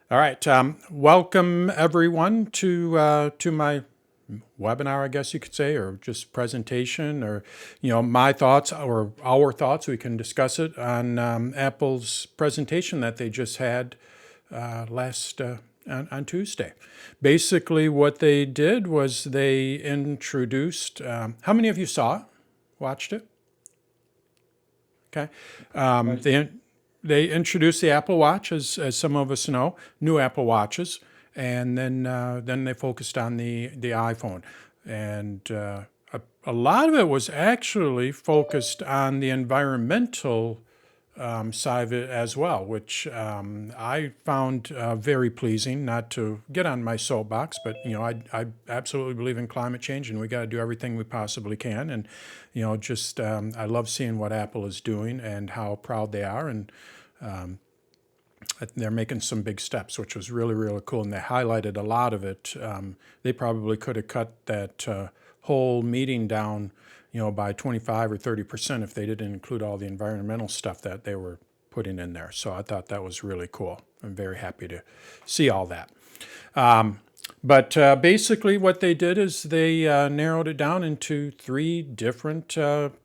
All right. Welcome everyone to my webinar, I guess you could say, or just presentation, or my thoughts or our thoughts. We can discuss it on Apple's presentation that they just had last on Tuesday. Basically, what they did was they introduced. How many of you saw it? Watched it? Okay. Right. They introduced the Apple Watch, as some of us know, new Apple Watches, and then they focused on the iPhone, and a lot of it was actually focused on the environmental side of it as well, which I found very pleasing. Not to get on my soapbox, but I absolutely believe in climate change, and we got to do everything we possibly can. And just I love seeing what Apple is doing and how proud they are, and they're making some big steps, which was really really cool. And they highlighted a lot of it. They probably could have cut that whole meeting down by 25 or 30% if they didn't include all the environmental stuff that they were putting in there. So I thought that was really cool. I'm very happy to see all that. But basically, what they did is they narrowed it down into three different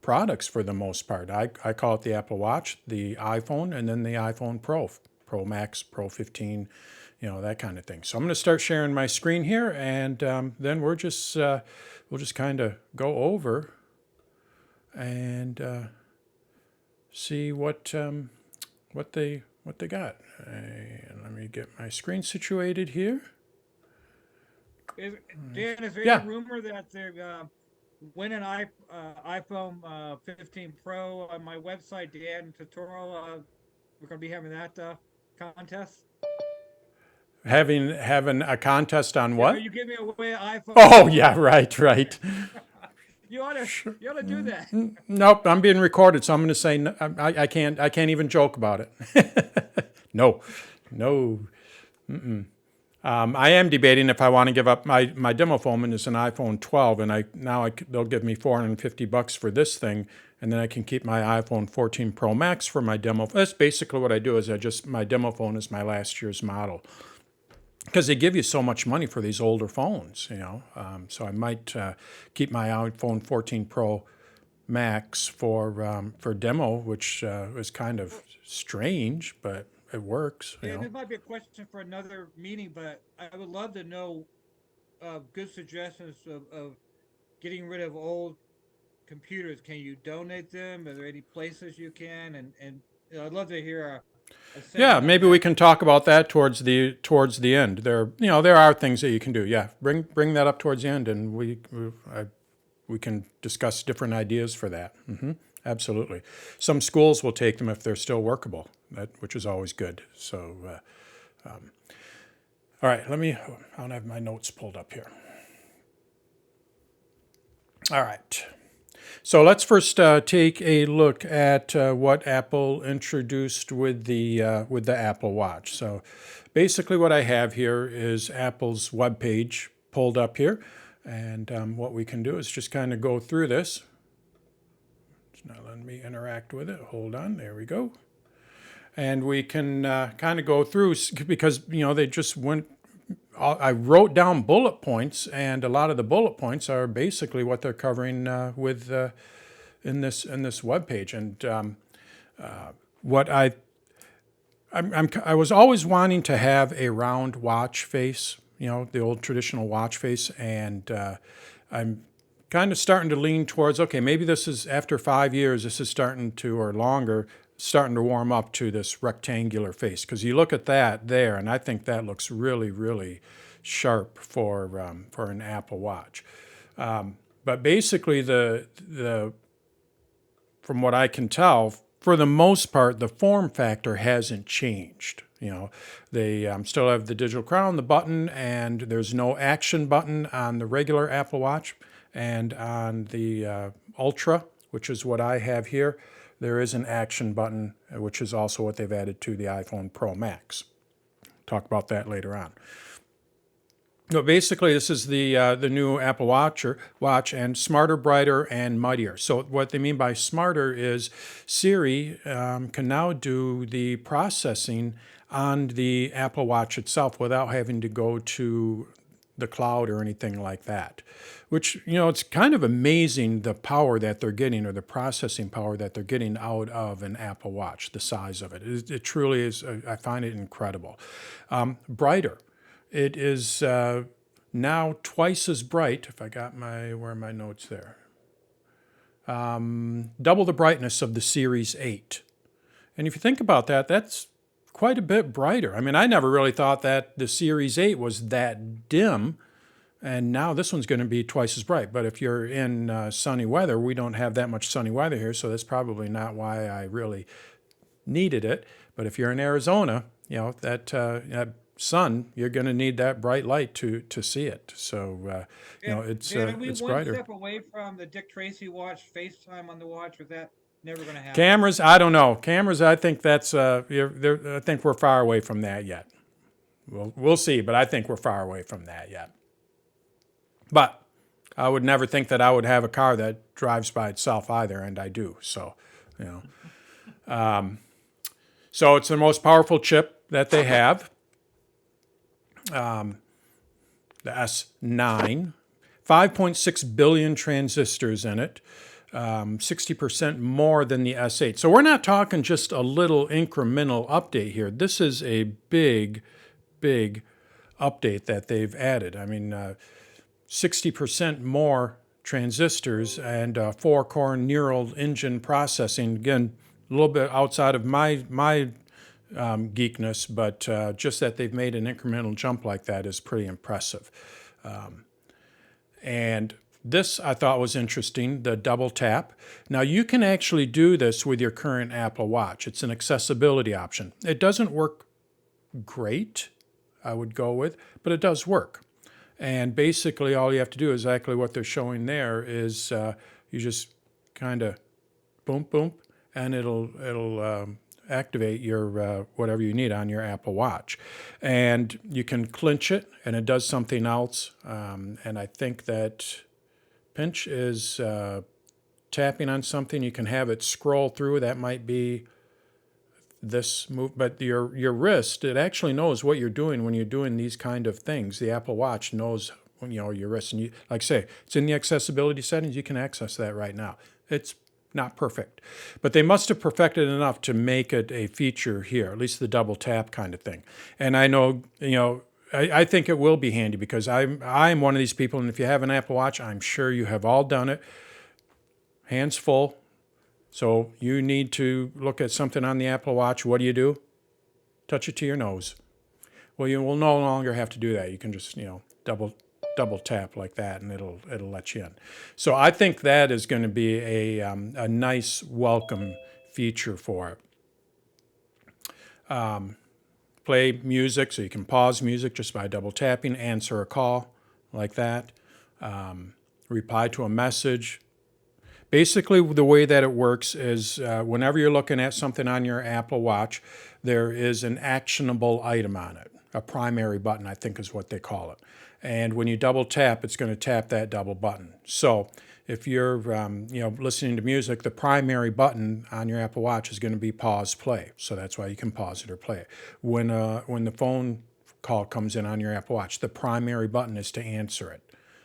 products for the most part. I call it the Apple Watch, the iPhone, and then the iPhone Pro, Pro Max, Pro 15, that kind of thing. So I'm going to start sharing my screen here, and then we'll just kind of go over and see what they got. And let me get my screen situated here. Is, Dan, is there any Yeah. rumor that they're win an iPhone 15 Pro on my website, Dan Tutorial? We're going to be having that contest. Having a contest on Yeah, are what? you giving away an iPhone Oh Pro? yeah, right. You ought to do that. Nope, I'm being recorded, so I'm going to say I can't even joke about it. No, no. I am debating if I want to give up my demo phone is an iPhone 12, and they'll give me $450 for this thing, and then I can keep my iPhone 14 Pro Max for my demo. That's basically what I do. Is my demo phone is my last year's model, because they give you so much money for these older phones. So I might keep my iPhone 14 Pro Max for demo, which is kind of strange, but it works. Dan, this might be a question for another meeting, but I would love to know good suggestions of getting rid of old computers. Can you donate them? Are there any places you can? And I'd love to hear a Yeah, segment on maybe we that. can talk about that towards the end. There are things that you can do. Yeah, bring that up towards the end, and we can discuss different ideas for that. Absolutely. Some schools will take them if they're still workable, which is always good. So, all right, I don't have my notes pulled up here. All right. So let's first take a look at what Apple introduced with the Apple Watch. So basically, what I have here is Apple's webpage pulled up here, and what we can do is just kind of go through this. It's not letting me interact with it. Hold on, there we go. And we can kind of go through because they just went. I wrote down bullet points, and a lot of the bullet points are basically what they're covering with in this web page. And what I was always wanting to have a round watch face, the old traditional watch face, and I'm kind of starting to lean towards, okay, maybe this is after 5 years, this is starting to, or longer, starting to warm up to this rectangular face, because you look at that there, and I think that looks really really sharp for an Apple Watch. But basically, the from what I can tell, for the most part, the form factor hasn't changed. They still have the digital crown, the button, and there's no action button on the regular Apple Watch. And on the Ultra, which is what I have here, there is an action button, which is also what they've added to the iPhone Pro Max. Talk about that later on. No, basically, this is the new Apple Watch, and smarter, brighter, and mightier. So what they mean by smarter is Siri can now do the processing on the Apple Watch itself without having to go to the cloud or anything like that. Which, it's kind of amazing the power that they're getting, or the processing power that they're getting out of an Apple Watch, the size of it. It truly is, I find it incredible. Brighter. It is now twice as bright. If I got where are my notes there? Double the brightness of the Series 8. And if you think about that, that's quite a bit brighter. I mean, I never really thought that the Series 8 was that dim, and now this one's going to be twice as bright. But if you're in sunny weather, we don't have that much sunny weather here, so that's probably not why I really needed it. But if you're in Arizona, that sun, you're going to need that bright light to see it. So, Dan, are we it's one brighter. step away from the Dick Tracy watch, FaceTime on the watch? Or is that never going to happen? Cameras, I don't know. Cameras, I think that's I think we're far away from that yet. We'll see, but I think we're far away from that yet. But I would never think that I would have a car that drives by itself either, and I do. So, so it's the most powerful chip that they have. The S9, 5.6 billion transistors in it, 60% more than the S8. So we're not talking just a little incremental update here. This is a big, big update that they've added. I mean, 60% more transistors and 4-core neural engine processing. Again, a little bit outside of my geekness, but just that they've made an incremental jump like that is pretty impressive. And this I thought was interesting, the double tap. Now you can actually do this with your current Apple Watch. It's an accessibility option. It doesn't work great, I would go with, but it does work. And basically all you have to do is exactly what they're showing there is you just kind of boom, boom, and it'll activate your whatever you need on your Apple Watch. And you can clinch it, and it does something else. And I think that pinch is tapping on something. You can have it scroll through. That might be this move, but your wrist, it actually knows what you're doing when you're doing these kind of things. The Apple Watch knows your wrist, and you, like I say, it's in the accessibility settings. You can access that right now. It's not perfect, but they must have perfected enough to make it a feature here, at least the double tap kind of thing. And I know, I think it will be handy because I'm one of these people, and if you have an Apple Watch, I'm sure you have all done it. Hands full. So you need to look at something on the Apple Watch. What do? Touch it to your nose. Well, you will no longer have to do that. You can just, double tap like that, and it'll let you in. So I think that is going to be a nice welcome feature for it. Play music, so you can pause music just by double tapping, answer a call like that, reply to a message. Basically, the way that it works is whenever you're looking at something on your Apple Watch, there is an actionable item on it. A primary button, I think is what they call it. And when you double tap, it's going to tap that double button. So if you're listening to music, the primary button on your Apple Watch is going to be pause play. So that's why you can pause it or play it. When the phone call comes in on your Apple Watch, the primary button is to answer it.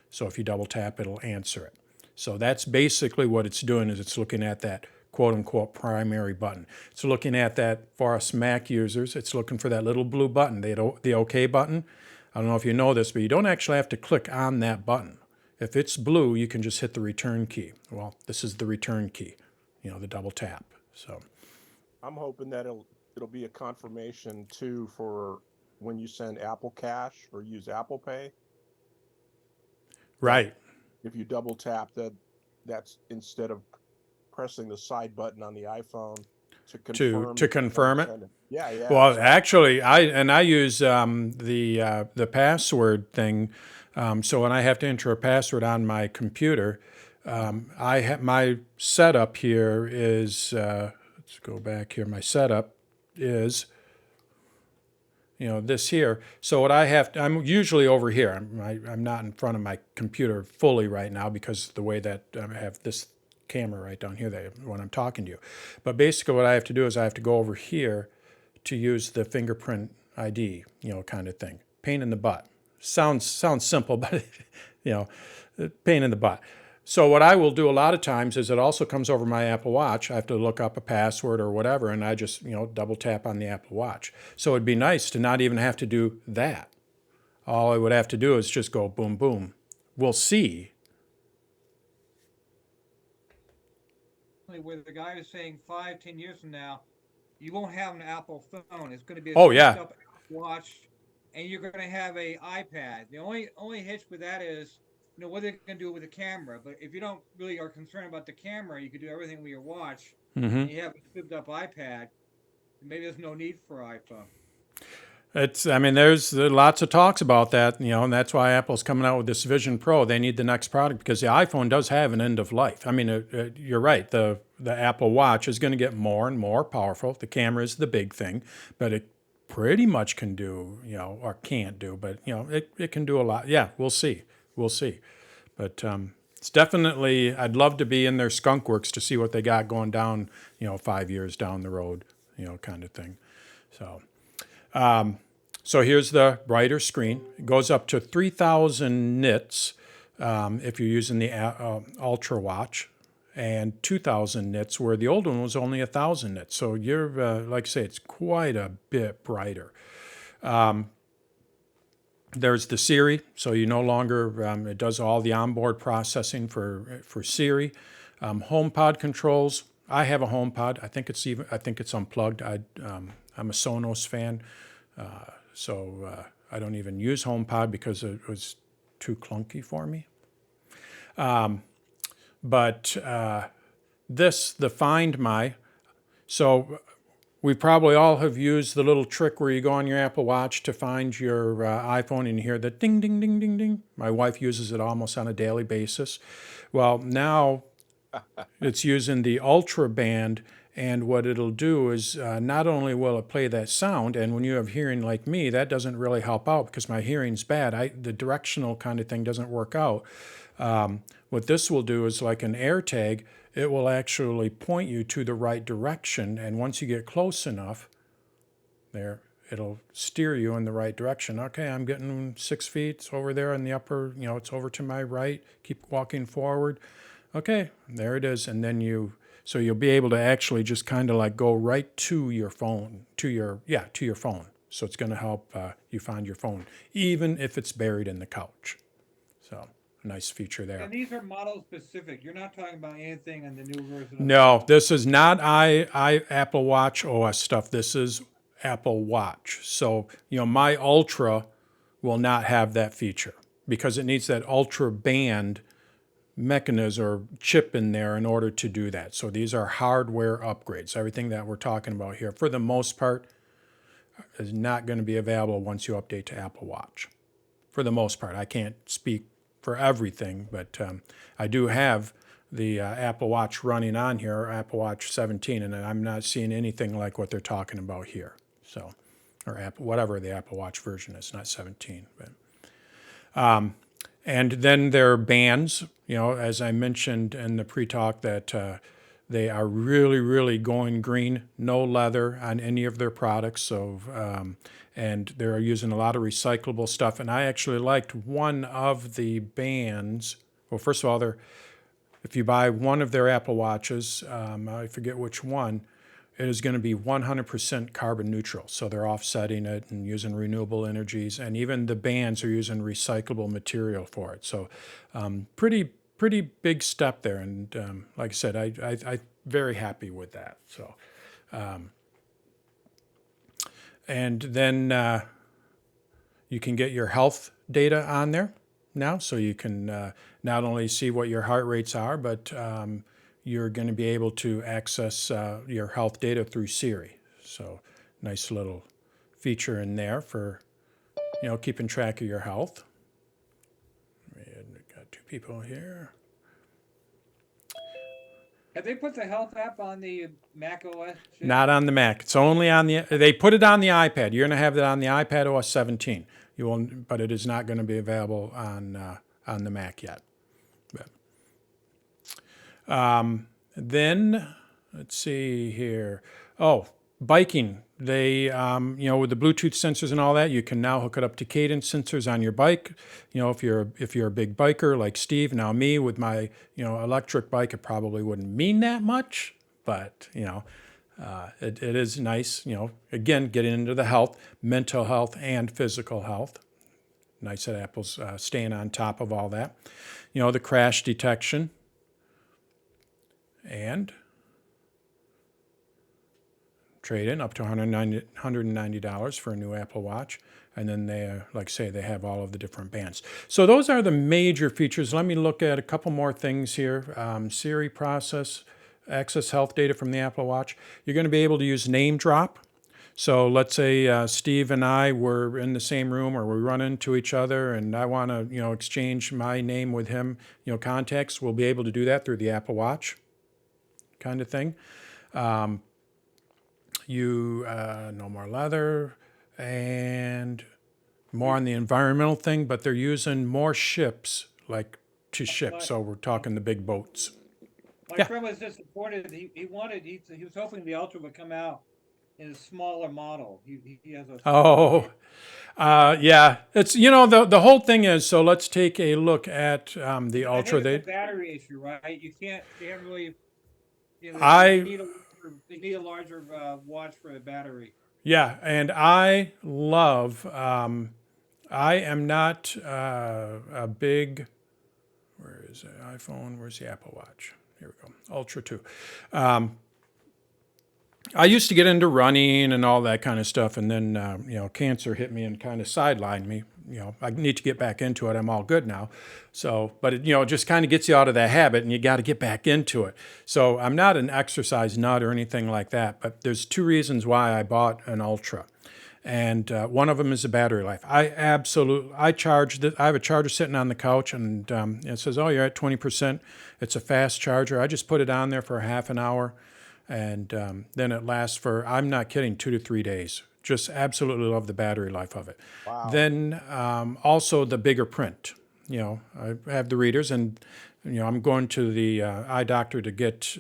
So if you double tap, it'll answer it. So that's basically what it's doing, is it's looking at that quote-unquote primary button. It's looking at that, for us Mac users, it's looking for that little blue button, the OK button. I don't know if you know this, but you don't actually have to click on that button. If it's blue, you can just hit the return key. Well, this is the return key, the double tap. So I'm hoping that it'll be a confirmation, too, for when you send Apple Cash or use Apple Pay. Right. If you double tap, that's instead of pressing the side button on the iPhone to confirm it. Yeah. Well, actually, I use the password thing. So when I have to enter a password on my computer, my setup here is let's go back here. My setup is this here. So what I have, I'm usually over here. I'm not in front of my computer fully right now because of the way that I have this camera right down here when I'm talking to you. But basically what I have to do is I have to go over here to use the fingerprint ID, kind of thing. Pain in the butt. Sounds simple, but pain in the butt. So what I will do a lot of times is it also comes over my Apple Watch. I have to look up a password or whatever, and I just double tap on the Apple Watch. So it'd be nice to not even have to do that. All I would have to do is just go boom, boom. We'll see. Where the guy is saying 5, 10 years from now, you won't have an Apple phone. It's going to be a Oh souped yeah, up Apple Watch, and you're going to have a iPad. The only hitch with that is, what they're going to do with the camera. But if you don't really are concerned about the camera, you can do everything with your watch, and you have a souped up iPad. Maybe there's no need for iPhone. There's lots of talks about that, and that's why Apple's coming out with this Vision Pro. They need the next product because the iPhone does have an end of life. You're right. The Apple Watch is going to get more and more powerful. The camera is the big thing, but it pretty much can do, or can't do, but it can do a lot. Yeah, we'll see. But it's definitely, I'd love to be in their skunk works to see what they got going down, 5 years down the road, kind of thing. So here's the brighter screen. It goes up to 3,000 nits if you're using the Ultra Watch, and 2,000 nits where the old one was only 1,000 nits. So you're, like I say, it's quite a bit brighter. There's the Siri, so you no longer, it does all the onboard processing for Siri. HomePod controls. I have a HomePod. I think it's unplugged. I'm a Sonos fan. So I don't even use HomePod because it was too clunky for me. But the Find My, so we probably all have used the little trick where you go on your Apple Watch to find your iPhone and you hear the ding, ding, ding, ding, ding. My wife uses it almost on a daily basis. Well, now it's using the Ultra Band. And what it'll do is not only will it play that sound, and when you have hearing like me, that doesn't really help out because my hearing's bad. The directional kind of thing doesn't work out. What this will do is like an AirTag, it will actually point you to the right direction. And once you get close enough, there, it'll steer you in the right direction. Okay, I'm getting 6 feet. It's over there in the upper, it's over to my right. Keep walking forward. Okay, there it is. And then so you'll be able to actually just kind of like go right to your phone, to your phone. So it's going to help you find your phone, even if it's buried in the couch. So a nice feature there. And these are model specific. You're not talking about anything in the new version. No, this is not Apple Watch OS stuff. This is Apple Watch. So, my Ultra will not have that feature because it needs that Ultra Band mechanism or chip in there in order to do that. So these are hardware upgrades. Everything that we're talking about here, for the most part, is not going to be available once you update to Apple Watch. For the most part, I can't speak for everything, but I do have the Apple Watch running on here, Apple Watch 17, and I'm not seeing anything like what they're talking about here. So, or whatever the Apple Watch version is, not 17, but. And then their bands, as I mentioned in the pre-talk, that they are really, really going green, no leather on any of their products. So, and they're using a lot of recyclable stuff. And I actually liked one of the bands. Well, first of all, if you buy one of their Apple Watches, I forget which one, it is going to be 100% carbon neutral. So they're offsetting it and using renewable energies, and even the bands are using recyclable material for it. So pretty big step there. And like I said, I very happy with that. So and then you can get your health data on there now, so you can not only see what your heart rates are, but you're going to be able to access your health data through Siri. So nice little feature in there for, keeping track of your health. We've got 2 people here. Have they put the health app on the Mac OS? Yet? Not on the Mac. It's only on the. They put it on the iPad. You're going to have that on the iPad OS 17. You will, but it is not going to be available on the Mac yet. Then let's see here. Oh, biking. They, with the Bluetooth sensors and all that, you can now hook it up to cadence sensors on your bike. If you're a big biker like Steve, now me with my electric bike, it probably wouldn't mean that much, but it is nice. Again, getting into the health, mental health, and physical health. Nice that Apple's staying on top of all that. The crash detection. And trade in up to $190 for a new Apple Watch. And then they, like say, they have all of the different bands. So those are the major features. Let me look at a couple more things here. Siri access health data from the Apple Watch. You're going to be able to use name drop. So let's say Steve and I were in the same room, or we run into each other, and I want to exchange my name with him, contacts. We'll be able to do that through the Apple Watch, kind of thing. No more leather, and more on the environmental thing, but they're using more ships, like to ship. So we're talking the big boats. My friend was disappointed. He was hoping the Ultra would come out in a smaller model. He has a yeah. It's the whole thing is, so let's take a look at the Ultra. I think it's a battery issue, right? You can't really. They need a larger watch for a battery. Yeah, and I love. I am not a big. Where is the iPhone? Where's the Apple Watch? Here we go. Ultra 2. I used to get into running and all that kind of stuff, and then cancer hit me and kind of sidelined me. I need to get back into it. I'm all good now. So, but it just kind of gets you out of that habit, and you got to get back into it. So I'm not an exercise nut or anything like that, but there's two reasons why I bought an Ultra. And one of them is the battery life. I have a charger sitting on the couch, and it says, "Oh, you're at 20%." It's a fast charger. I just put it on there for half an hour, and then it lasts for, I'm not kidding, 2 to 3 days. Just absolutely love the battery life of it. Wow. Then also the bigger print. I have the readers, and I'm going to the eye doctor to get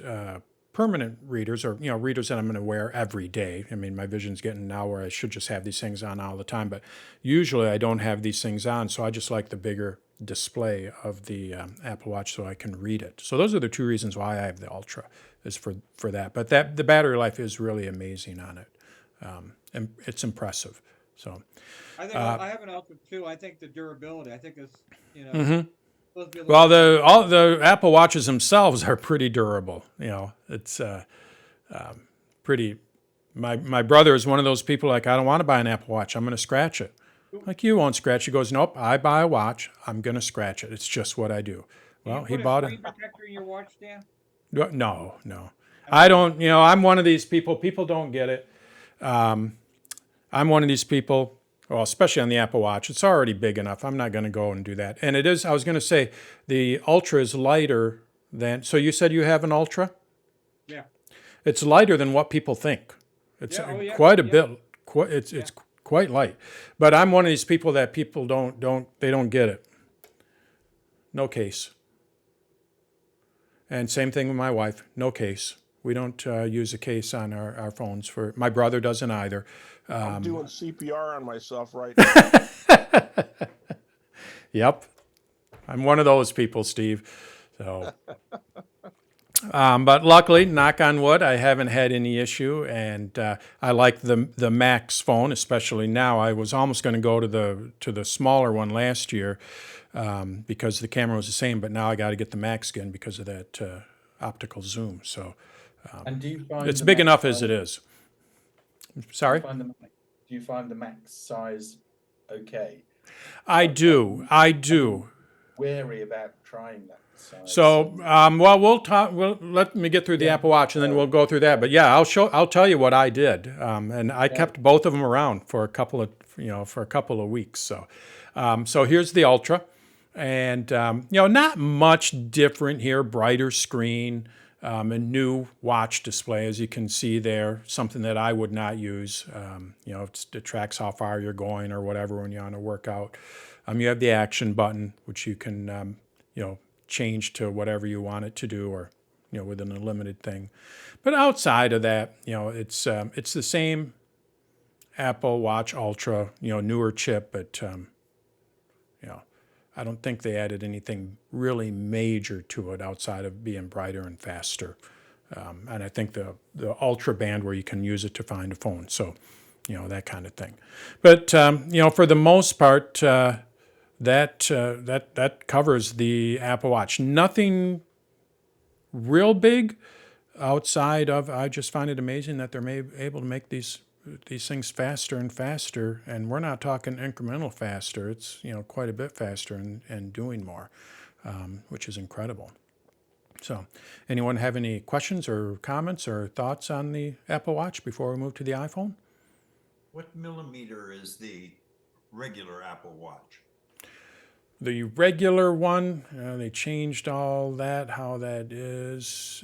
permanent readers, or readers that I'm going to wear every day. I mean, my vision's getting now where I should just have these things on all the time, but usually I don't have these things on, so I just like the bigger display of the Apple Watch so I can read it. So those are the two reasons why I have the Ultra, is for that. But the battery life is really amazing on it, and it's impressive. So I think I have an Ultra too. I think the durability. I think it's Well, the Apple Watches themselves are pretty durable. It's pretty. My brother is one of those people, like, I don't want to buy an Apple Watch. I'm going to scratch it. Like, you won't scratch. He goes, nope. I buy a watch. I'm going to scratch it. It's just what I do. Well, he bought a screen protector in your watch, Dan? No. I don't. I'm one of these people. People don't get it. I'm one of these people. Well, especially on the Apple Watch, it's already big enough. I'm not going to go and do that. And it is, I was going to say, the Ultra is lighter than, so you said you have an Ultra? Yeah. It's lighter than what people think. It's quite a bit, it's quite light. But I'm one of these people that people don't get it. No case. And same thing with my wife, no case. We don't use a case on our phones. My brother doesn't either. I'm doing CPR on myself right now. Yep. I'm one of those people, Steve. So, but luckily, knock on wood, I haven't had any issue, and I like the Max phone, especially now. I was almost going to go to the smaller one last year because the camera was the same, but now I got to get the Max again because of that optical zoom. So, and do you find it's big enough as it is. Sorry? Do you find the Max size okay? I do. Wary about trying that size. So, we'll talk. Let me get through the Apple Watch, and then we'll go through that. But yeah, I'll tell you what I did, and I kept both of them around for a couple of weeks. So here's the Ultra, and not much different here. Brighter screen. a new watch display, as you can see there, something that I would not use. It tracks how far you're going or whatever when you're on a workout. You have the action button, which you can, change to whatever you want it to do, or, within a limited thing. But outside of that, it's the same Apple Watch Ultra, newer chip, but, I don't think they added anything really major to it outside of being brighter and faster. And I think the Ultra band where you can use it to find a phone. So, that kind of thing. But, for the most part, that covers the Apple Watch. Nothing real big outside of, I just find it amazing that they're able to make these things faster and faster, and we're not talking incremental faster. It's quite a bit faster and doing more, which is incredible. So, anyone have any questions or comments or thoughts on the Apple Watch before we move to the iPhone? What millimeter is the regular Apple Watch? The regular one, they changed all that, how that is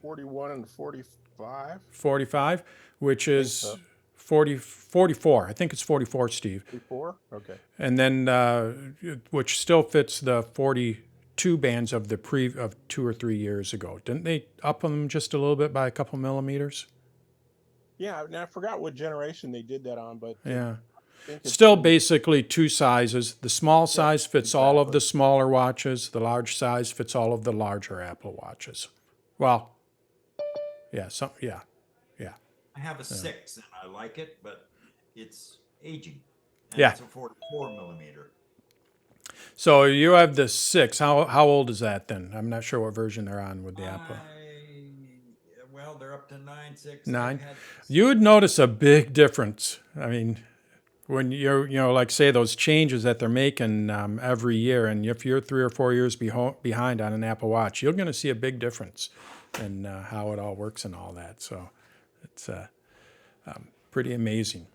41 and 45. 45, which is so. 44. I think it's 44, Steve. 44? Okay. And then, which still fits the 42 bands of of 2 or 3 years ago. Didn't they up them just a little bit by a couple millimeters? Yeah, and I forgot what generation they did that on, but Yeah. I think it's Still basically two sizes. The small size fits all of exactly. the smaller watches. The large size fits all of the larger Apple Watches. Well, yeah, yeah. I have a 6 and I like it, but it's aging. And Yeah. it's a 44 millimeter. So you have the 6. How old is that then? I'm not sure what version they're on with the Apple. Well, they're up to 9, 6. 9. You would notice a big difference. I mean, when you're, like say those changes that they're making every year, and if you're 3 or 4 years behind on an Apple Watch, you're going to see a big difference in how it all works and all that. So it's pretty amazing.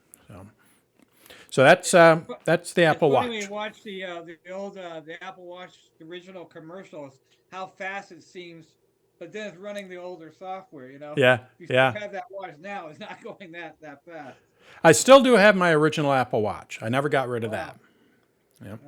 So that's the Apple It's funny when Watch. you watch the old the Apple Watch original commercials, how fast it seems, but then it's running the older software. Yeah, If you yeah. still have that watch now, it's not going that fast. I still do have my original Apple Watch. I never got rid of that. Yep.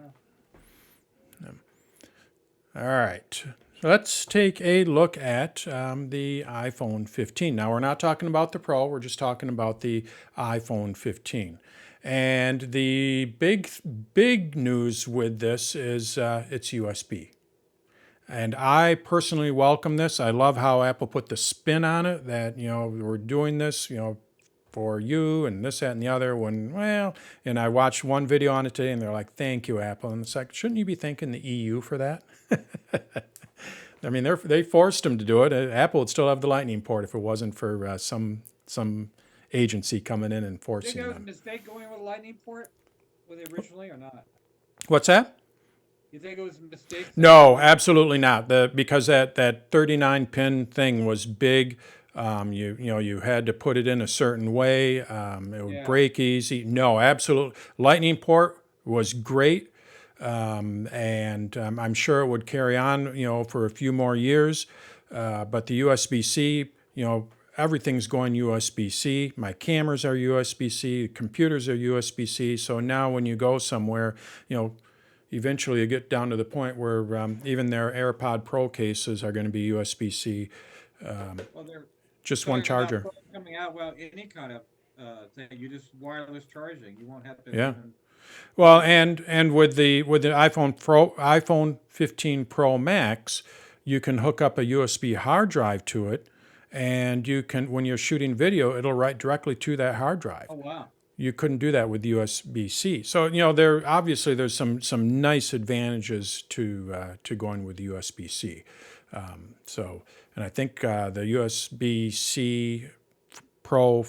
All right. So let's take a look at the iPhone 15. Now, we're not talking about the Pro. We're just talking about the iPhone 15. And the big news with this is it's USB. And I personally welcome this. I love how Apple put the spin on it that, we're doing this, for you and this, that, and the other. And I watched one video on it today and they're like, thank you, Apple. And it's like, shouldn't you be thanking the EU for that? I mean, they forced them to do it. Apple would still have the Lightning port if it wasn't for some agency coming in and Do you forcing think it was a them. mistake going with a Lightning port with it originally or not? What's that? You think it was a mistake? No, absolutely not. Because that 39 pin thing was big. You had to put it in a certain way. It would break easy. No, absolutely. Lightning port was great. And I'm sure it would carry on, for a few more years. But the USB-C, everything's going USB-C. My cameras are USB-C. Computers are USB-C. So now when you go somewhere, eventually you get down to the point where even their AirPod Pro cases are going to be USB-C. Just one charger. Coming out any kind of thing. You just wireless charging. You won't have to. Yeah. Well, and with the iPhone 15 Pro Max, you can hook up a USB hard drive to it, and you can, when you're shooting video, it'll write directly to that hard drive. Oh wow. You couldn't do that with USB-C. So there's some nice advantages to going with USB-C. And I think the USB-C Pro,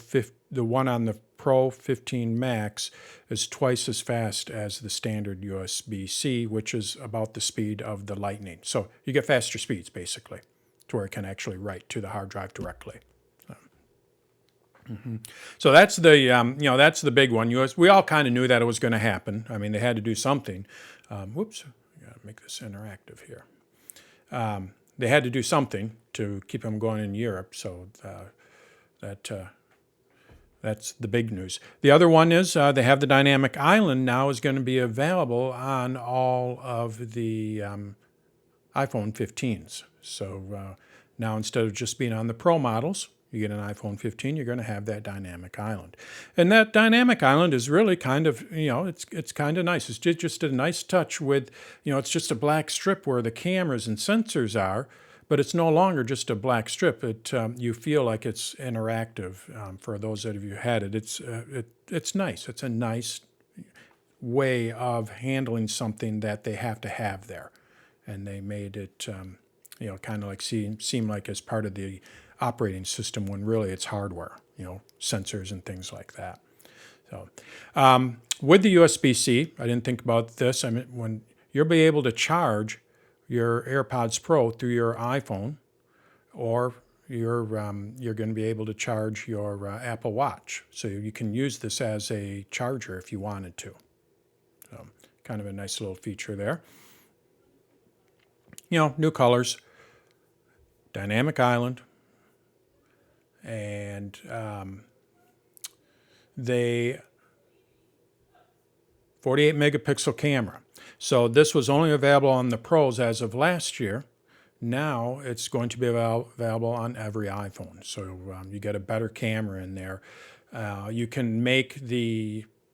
the one on the Pro 15 Max, is twice as fast as the standard USB-C, which is about the speed of the Lightning. So you get faster speeds basically, to where it can actually write to the hard drive directly. So that's that's the big one. We all kind of knew that it was going to happen. I mean, they had to do something. Whoops, I got to make this interactive here. they had to do something to keep them going in Europe. So that's the big news. The other one is they have the dynamic island now is going to be available on all of the iPhone 15s. So now instead of just being on the Pro models, you get an iPhone 15, you're going to have that dynamic island. And that dynamic island is really kind of, it's kind of nice. It's just a nice touch with, it's just a black strip where the cameras and sensors are, but it's no longer just a black strip. You feel like it's interactive. For those that have you had it, it's nice. It's a nice way of handling something that they have to have there. And they made it, kind of like seem like as part of the operating system when really it's hardware, sensors and things like that. So with the USB-C, I didn't think about this. I mean, when you'll be able to charge your AirPods Pro through your iPhone, or you're going to be able to charge your Apple Watch. So you can use this as a charger if you wanted to. So kind of a nice little feature there. New colors, dynamic island, and they 48 megapixel camera. So this was only available on the Pros as of last year. Now it's going to be available on every iPhone. So you get a better camera in there. You can make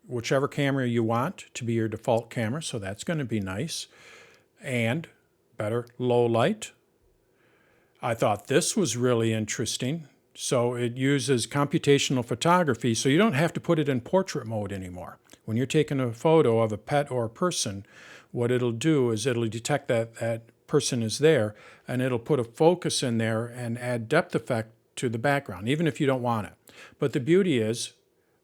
whichever camera you want to be your default camera. So that's going to be nice. And better low light. I thought this was really interesting. So it uses computational photography, so you don't have to put it in portrait mode anymore. When you're taking a photo of a pet or a person, what it'll do is it'll detect that person is there, and it'll put a focus in there and add depth effect to the background, even if you don't want it. But the beauty is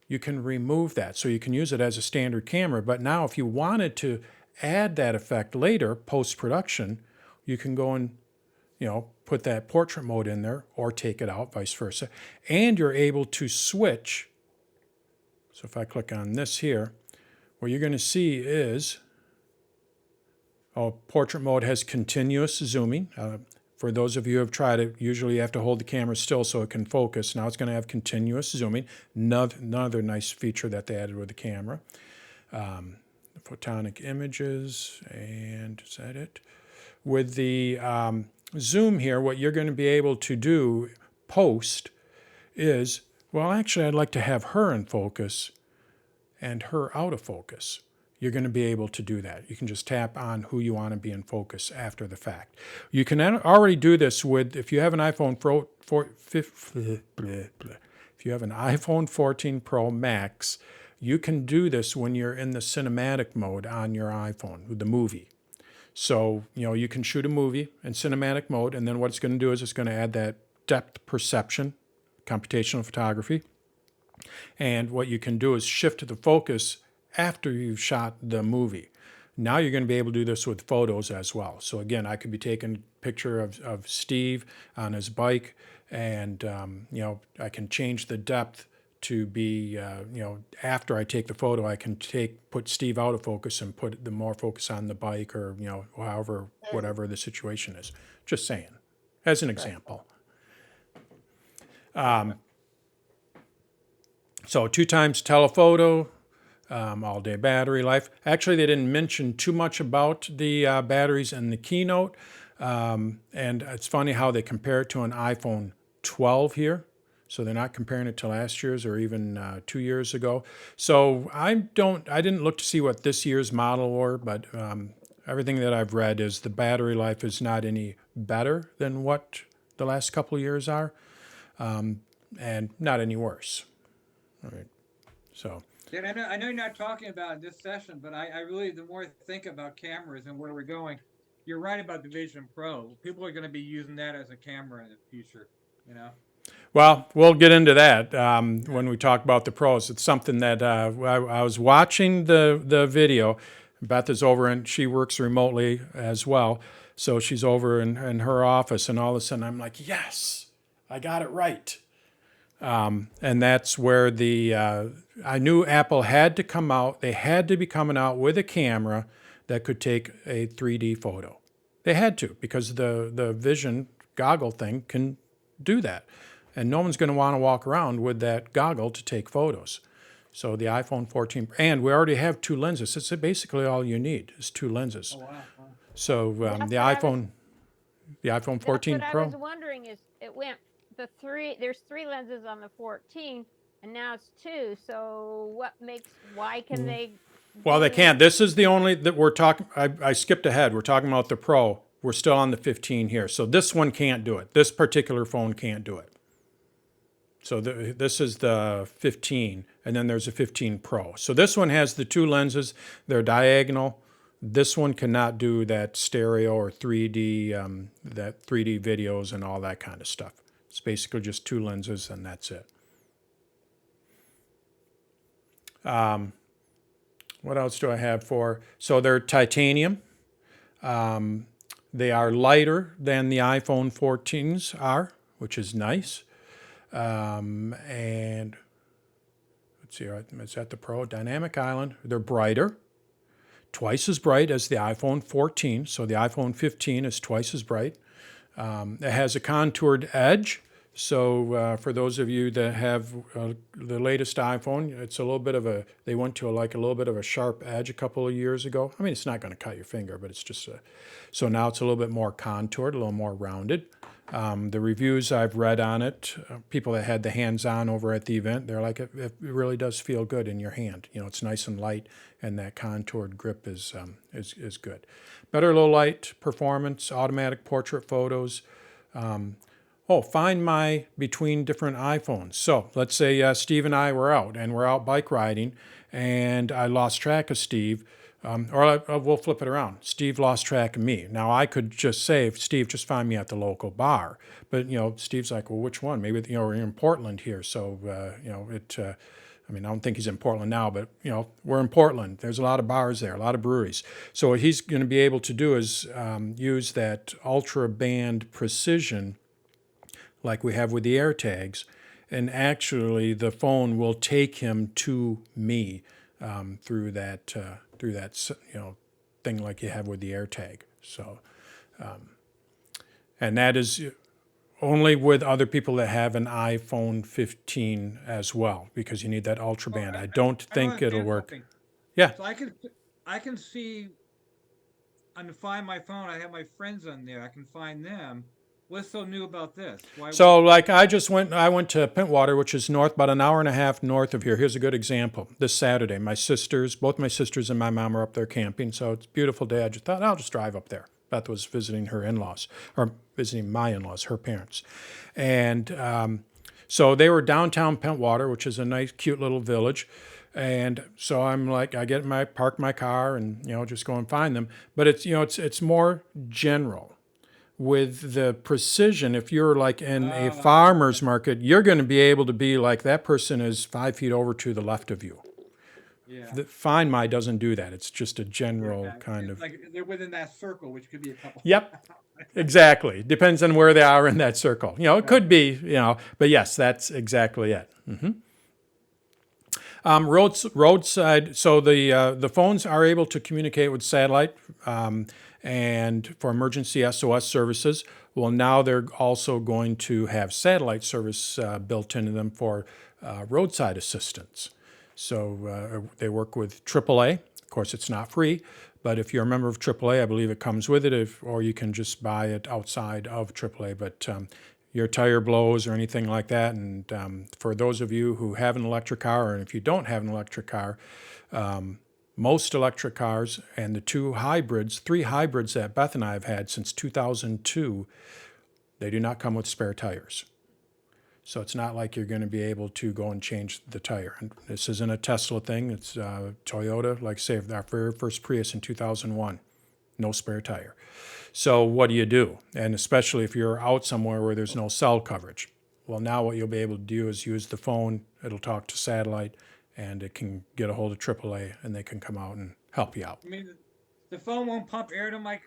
you can remove that, so you can use it as a standard camera. But now if you wanted to add that effect later, post-production, you can go and put that portrait mode in there or take it out, vice versa. And you're able to switch. So if I click on this here, what you're going to see is, portrait mode has continuous zooming. For those of you who have tried it, usually you have to hold the camera still so it can focus. Now it's going to have continuous zooming. Another nice feature that they added with the camera. Photonic images, and is that it? With the zoom here, what you're going to be able to do post is, well, actually, I'd like to have her in focus and her out of focus. You're going to be able to do that. You can just tap on who you want to be in focus after the fact. You can already do this if you have an iPhone if you have an iPhone 14 Pro Max, you can do this when you're in the cinematic mode on your iPhone with the movie. So, you can shoot a movie in cinematic mode, and then what it's going to do is it's going to add that depth perception, computational photography. And what you can do is shift the focus after you've shot the movie. Now you're going to be able to do this with photos as well. So again, I could be taking a picture of Steve on his bike, and, I can change the depth to be, after I take the photo, I can put Steve out of focus and put the more focus on the bike, or, whatever the situation is. Just saying, as an example. So 2 times telephoto, all day battery life. Actually, they didn't mention too much about the batteries in the keynote. And it's funny how they compare it to an iPhone 12 here. So they're not comparing it to last year's or even 2 years ago. So I didn't look to see what this year's model were, but everything that I've read is the battery life is not any better than what the last couple of years are, and not any worse. All right. So. Dan, I know you're not talking about in this session, but I really, the more I think about cameras and where we're going, you're right about the Vision Pro. People are going to be using that as a camera in the future, Well, we'll get into that when we talk about the pros. It's something that I was watching the video. Beth is over, and she works remotely as well. So she's over in her office, and all of a sudden I'm like, yes, I got it right. And that's where I knew Apple had to come out. They had to be coming out with a camera that could take a 3D photo. They had to because the Vision goggle thing can do that. And no one's going to want to walk around with that goggle to take photos. So the iPhone 14, and we already have 2 lenses. It's basically all you need is 2 lenses. Oh, wow. So That's the what I was- iPhone, the iPhone 14 That's what Pro. I was wondering is it went there's 3 lenses on the 14 and now it's 2. So why can they? Well, they do- can't. This is the only that we're talking. I skipped ahead. We're talking about the Pro. We're still on the 15 here. So this one can't do it. This particular phone can't do it. So this is the 15, and then there's a 15 Pro. So this one has the 2 lenses. They're diagonal. This one cannot do that stereo or 3D, that 3D videos and all that kind of stuff. It's basically just 2 lenses, and that's it. What else do I have for? So they're titanium. They are lighter than the iPhone 14s are, which is nice. And let's see, is that the Pro? Dynamic Island. They're brighter, twice as bright as the iPhone 14. So the iPhone 15 is twice as bright. It has a contoured edge. So for those of you that have the latest iPhone, it's a little bit of they went to a little bit of a sharp edge a couple of years ago. I mean, it's not going to cut your finger, but it's just so now it's a little bit more contoured, a little more rounded. The reviews I've read on it, people that had the hands-on over at the event, they're like, it really does feel good in your hand. You know, it's nice and light, and that contoured grip is good. Better low light performance, automatic portrait photos. Find my between different iPhones. So let's say Steve and I were out, and we're out bike riding, and I lost track of Steve. We'll flip it around. Steve lost track of me. Now I could just say, Steve, just find me at the local bar. But Steve's like, well, which one? Maybe we're in Portland here, so I mean, I don't think he's in Portland now, but we're in Portland. There's a lot of bars there, a lot of breweries. So what he's going to be able to do is use that ultra band precision, like we have with the AirTags, and actually the phone will take him to me through that thing like you have with the AirTag. So, and that is only with other people that have an iPhone 15 as well, because you need that ultra band. I don't think it'll work. Something. Yeah. So I can see on Find My Phone. I have my friends on there. I can find them. What's so new about this? So like I went to Pentwater, which is about an hour and a half north of here. Here's a good example. This Saturday, both my sisters and my mom are up there camping. So it's a beautiful day. I just thought I'll just drive up there. Beth was visiting her in-laws, or visiting my in-laws, her parents. And so they were downtown Pentwater, which is a nice, cute little village. And so I'm like, park my car and, just go and find them. But it's more general. With the precision, if you're like in a farmer's market, you're going to be able to be like that person is 5 feet over to the left of you. Yeah. The Find My doesn't do that. It's just a general kind of. Like they're within that circle, which could be a couple. Yep, exactly. Depends on where they are in that circle. It could be, but yes, that's exactly it. Roadside. So the phones are able to communicate with satellite. And for emergency SOS services, well, now they're also going to have satellite service built into them for roadside assistance. So they work with AAA. Of course, it's not free, but if you're a member of AAA, I believe it comes with it, or you can just buy it outside of AAA. But your tire blows or anything like that, and for those of you who have an electric car, or if you don't have an electric car, most electric cars and the 3 hybrids that Beth and I have had since 2002, they do not come with spare tires. So it's not like you're going to be able to go and change the tire. And this isn't a Tesla thing. It's Toyota, like say our very first Prius in 2001, no spare tire. So what do you do? And especially if you're out somewhere where there's no cell coverage. Well, now what you'll be able to do is use the phone. It'll talk to satellite, and it can get a hold of AAA, and they can come out and help you out. I mean, the phone won't pump air into my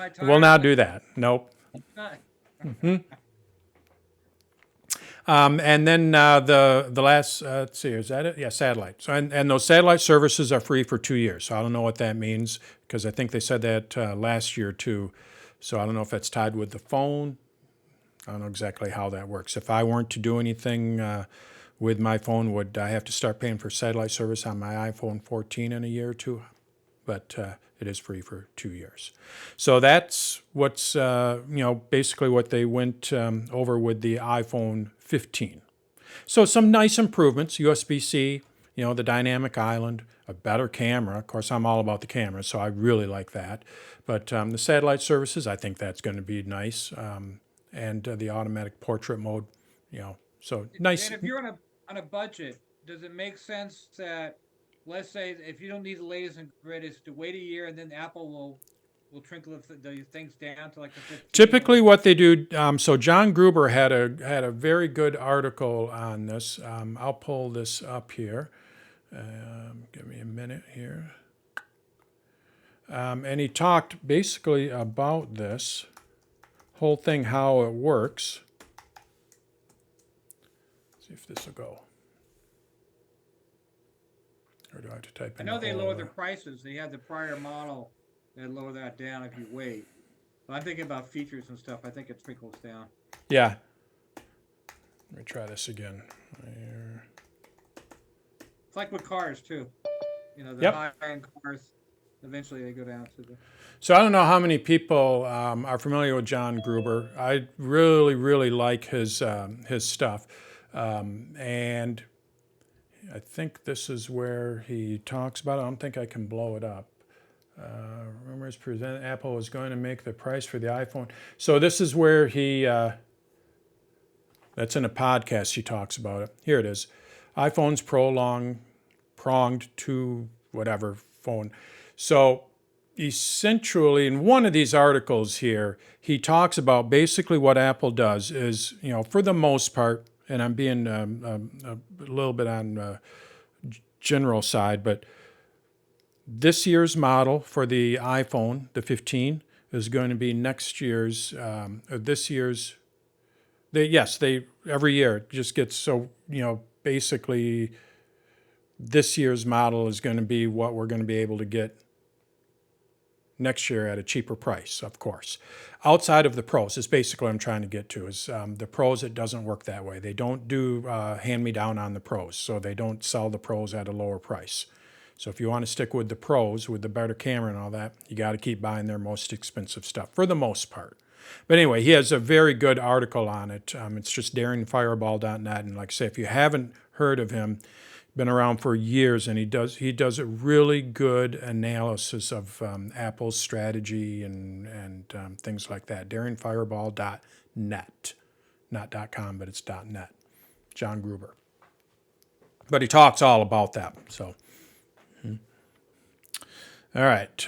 tire. It will not do that. Nope. And then the last, let's see, is that it? Yeah, satellite. So and those satellite services are free for 2 years. So I don't know what that means, because I think they said that last year too. So I don't know if that's tied with the phone. I don't know exactly how that works. If I weren't to do anything with my phone, would I have to start paying for satellite service on my iPhone 14 in a year or two? But it is free for 2 years. So that's what's, basically what they went over with the iPhone 15. So some nice improvements, USB-C, the dynamic island, a better camera. Of course, I'm all about the camera, so I really like that. But the satellite services, I think that's going to be nice. And the automatic portrait mode, so nice. And if you're on a budget, does it make sense that, let's say, if you don't need the latest and greatest, to wait a year and then Apple will trickle the things down to like the 15? Typically, what they do. So John Gruber had a very good article on this. I'll pull this up here. Give me a minute here. And he talked basically about this whole thing, how it works. Let's see if this will go. Or do I have to type I in know the they whole, lowered their prices. They had the prior model that lower that down if you wait. But I'm thinking about features and stuff. I think it trickles down. Yeah. Let me try this again. There. It's like with cars too. The Yep. high-end cars, eventually they go down to the. So I don't know how many people are familiar with John Gruber. I really, really like his stuff, and I think this is where he talks about it. I don't think I can blow it up. Rumors present Apple is going to make the price for the iPhone. So this is where he. That's in a podcast. He talks about it. Here it is. iPhone's pronged to whatever phone. So essentially, in one of these articles here, he talks about basically what Apple does is, for the most part, and I'm being a little bit on general side, but this year's model for the iPhone, the 15, is going to be next year's, this year's. They every year it just gets so, basically this year's model is going to be what we're going to be able to get next year at a cheaper price, of course. Outside of the pros, is basically what I'm trying to get to, is the pros, it doesn't work that way. They don't do hand-me-down on the pros, so they don't sell the pros at a lower price. So if you want to stick with the pros, with the better camera and all that, you got to keep buying their most expensive stuff, for the most part. But anyway, he has a very good article on it. It's just daringfireball.net. And like I say, if you haven't heard of him, been around for years, and he does a really good analysis of Apple's strategy and things like that. daringfireball.net. Not .com, but it's .net. John Gruber. But he talks all about that. So, all right.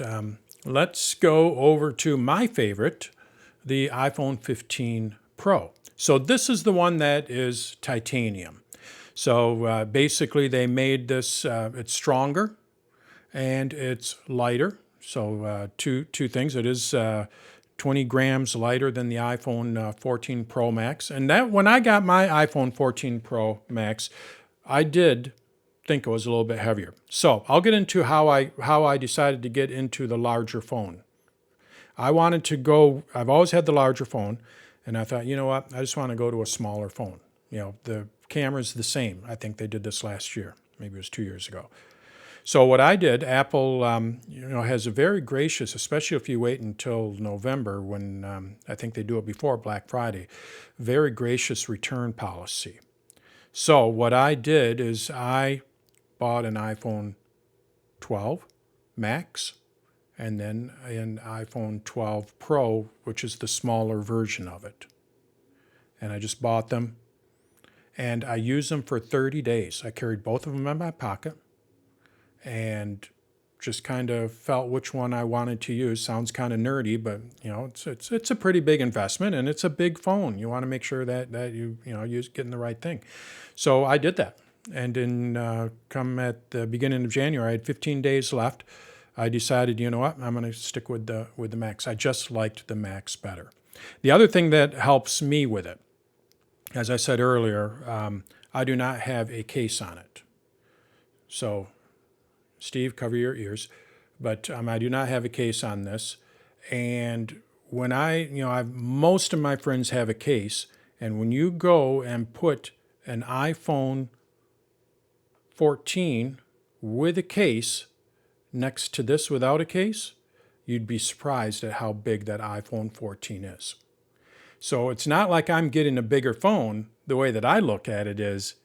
Let's go over to my favorite, the iPhone 15 Pro. So this is the one that is titanium. So basically they made this, it's stronger and it's lighter. So two things. It is 20 grams lighter than the iPhone 14 Pro Max. And that when I got my iPhone 14 Pro Max, I did think it was a little bit heavier. So I'll get into how I decided to get into the larger phone. I've always had the larger phone, and I thought, you know what, I just want to go to a smaller phone. The camera's the same. I think they did this last year. Maybe it was 2 years ago. So what I did, Apple, has a very gracious, especially if you wait until November when I think they do it before Black Friday, very gracious return policy. So what I did is I bought an iPhone 12 Max, and then an iPhone 12 Pro, which is the smaller version of it. And I just bought them, and I used them for 30 days. I carried both of them in my pocket and just kind of felt which one I wanted to use. Sounds kind of nerdy, but it's a pretty big investment, and it's a big phone. You want to make sure that you're getting the right thing. So I did that, and in come at the beginning of January, I had 15 days left. I decided, you know what, I'm going to stick with the Max. I just liked the Max better. The other thing that helps me with it, as I said earlier, I do not have a case on it. So, Steve, cover your ears. But I do not have a case on this. And when most of my friends have a case, and when you go and put an iPhone 14 with a case next to this without a case, you'd be surprised at how big that iPhone 14 is. So it's not like I'm getting a bigger phone. The way that I look at it is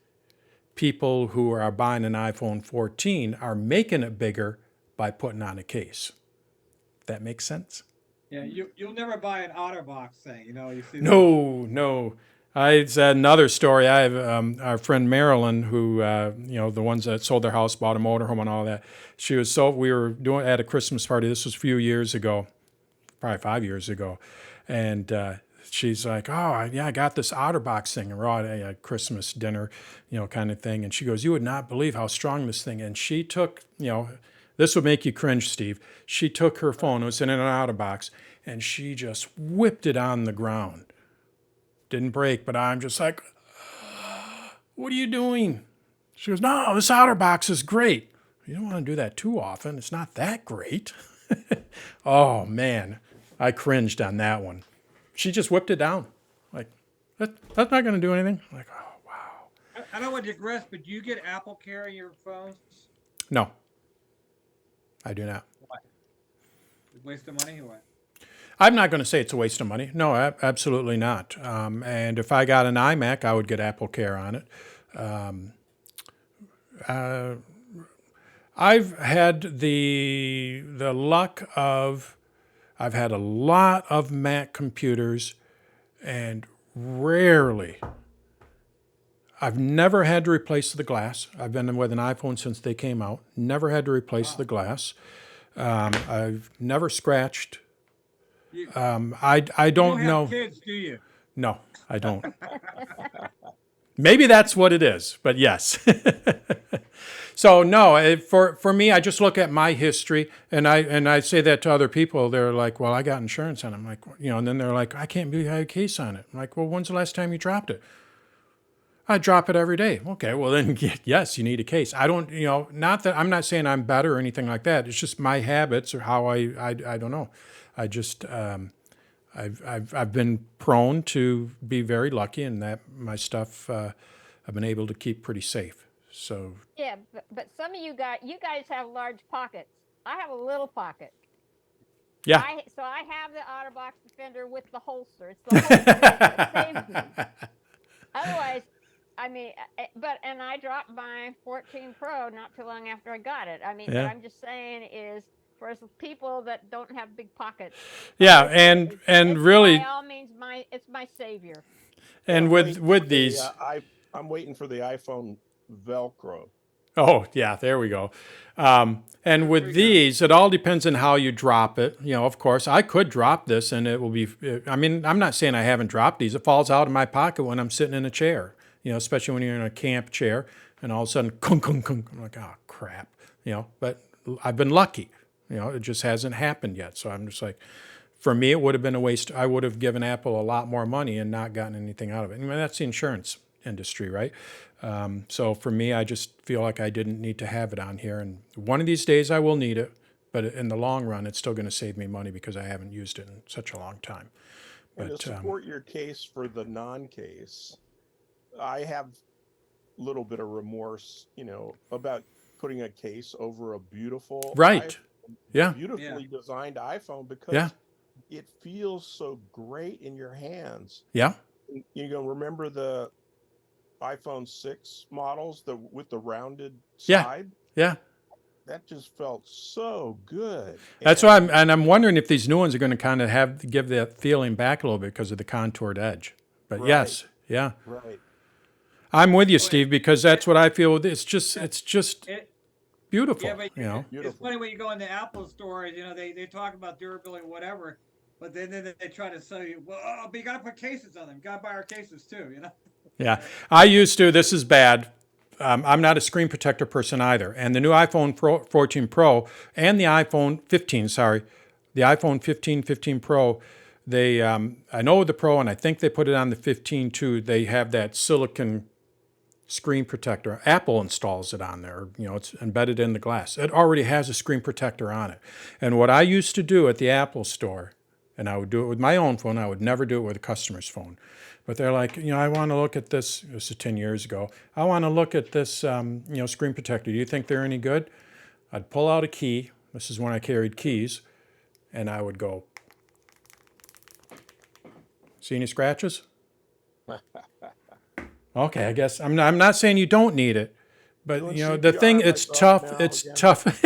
people who are buying an iPhone 14 are making it bigger by putting on a case. That makes sense? Yeah, you'll never buy an OtterBox thing, you see. No. It's another story. I have our friend Marilyn, who the ones that sold their house, bought a motorhome, and all that. We were doing at a Christmas party. This was a few years ago, probably 5 years ago, and she's like, "Oh, yeah, I got this OtterBox thing." And we're all at a Christmas dinner, kind of thing. And she goes, "You would not believe how strong this thing." And she took, this would make you cringe, Steve. She took her phone, it was in an OtterBox, and she just whipped it on the ground. Didn't break, but I'm just like, "What are you doing?" She goes, "No, this OtterBox is great." You don't want to do that too often. It's not that great. Oh, man. I cringed on that one. She just whipped it down. Like, that's not going to do anything. I'm like, oh, wow. I don't want to digress, but do you get Apple Care in your phones? No, I do not. Waste of money or what? I'm not going to say it's a waste of money. No, absolutely not. And if I got an iMac, I would get Apple Care on it. I've had the luck of, I've had a lot of Mac computers, and rarely, I've never had to replace the glass. I've been with an iPhone since they came out. Never had to replace the glass. I've never scratched. I You don't have know. kids, do you? No, I don't. Maybe that's what it is, but yes. So no, for me, I just look at my history, and I say that to other people. They're like, "Well, I got insurance on it." I'm like, and then they're like, "I can't believe you had a case on it." I'm like, "Well, when's the last time you dropped it?" "I drop it every day." "Okay, well then, yes, you need a case." I don't, not that I'm not saying I'm better or anything like that. It's just my habits or how I don't know. I just I've been prone to be very lucky in that my stuff I've been able to keep pretty safe. So Yeah, but some of you guys have large pockets. I have a little pocket. yeah. So I have the OtterBox Defender with the holster. It's the holster that saves me. Otherwise, and I dropped my 14 Pro not too long after I got it. But Yeah. I'm just saying is for people that don't have big pockets. Yeah, and it's really, by all means, it's my savior. and with these, I'm waiting for the iPhone Velcro. oh yeah, there we go. And with these, it all depends on how you drop it. Of course, I could drop this and it will be. I'm not saying I haven't dropped these. It falls out of my pocket when I'm sitting in a chair. Especially when you're in a camp chair, and all of a sudden, kunk, kunk, kunk. I'm like, oh crap. But I've been lucky. It just hasn't happened yet. So I'm just like, for me, it would have been a waste. I would have given Apple a lot more money and not gotten anything out of it. That's the insurance industry, right? So for me, I just feel like I didn't need to have it on here. And one of these days I will need it, but in the long run, it's still going to save me money because I haven't used it in such a long time. And to support your case for the non-case, I have a little bit of remorse, about putting a case over a beautiful, right. beautifully designed iPhone because it feels so great in your hands. Yeah. Remember the iPhone 6 models with the rounded side? Yeah. That just felt so good. That's why I'm wondering if these new ones are going to kind of give that feeling back a little bit because of the contoured edge. But right. Yes, yeah. Right. I'm with you, Steve, because that's what I feel. It's just beautiful. Yeah, but Beautiful. it's funny when you go in the Apple stores, they talk about durability, whatever, but then they try to sell you, well, but you got to put cases on them. You got to buy our cases too, Yeah, I used to. This is bad. I'm not a screen protector person either. And the new iPhone 14 Pro and the iPhone 15, the iPhone 15 Pro, they, I know the Pro, and I think they put it on the 15 too. They have that silicon screen protector. Apple installs it on there. It's embedded in the glass. It already has a screen protector on it. And what I used to do at the Apple store, And I would do it with my own phone. I would never do it with a customer's phone. But they're like, I want to look at this. This is 10 years ago. I want to look at this, screen protector. Do you think they're any good? I'd pull out a key. This is when I carried keys. And I would go, see any scratches? Okay, I guess I'm not saying you don't need it, but Doing the thing, CPR it's myself tough. now It's again. tough.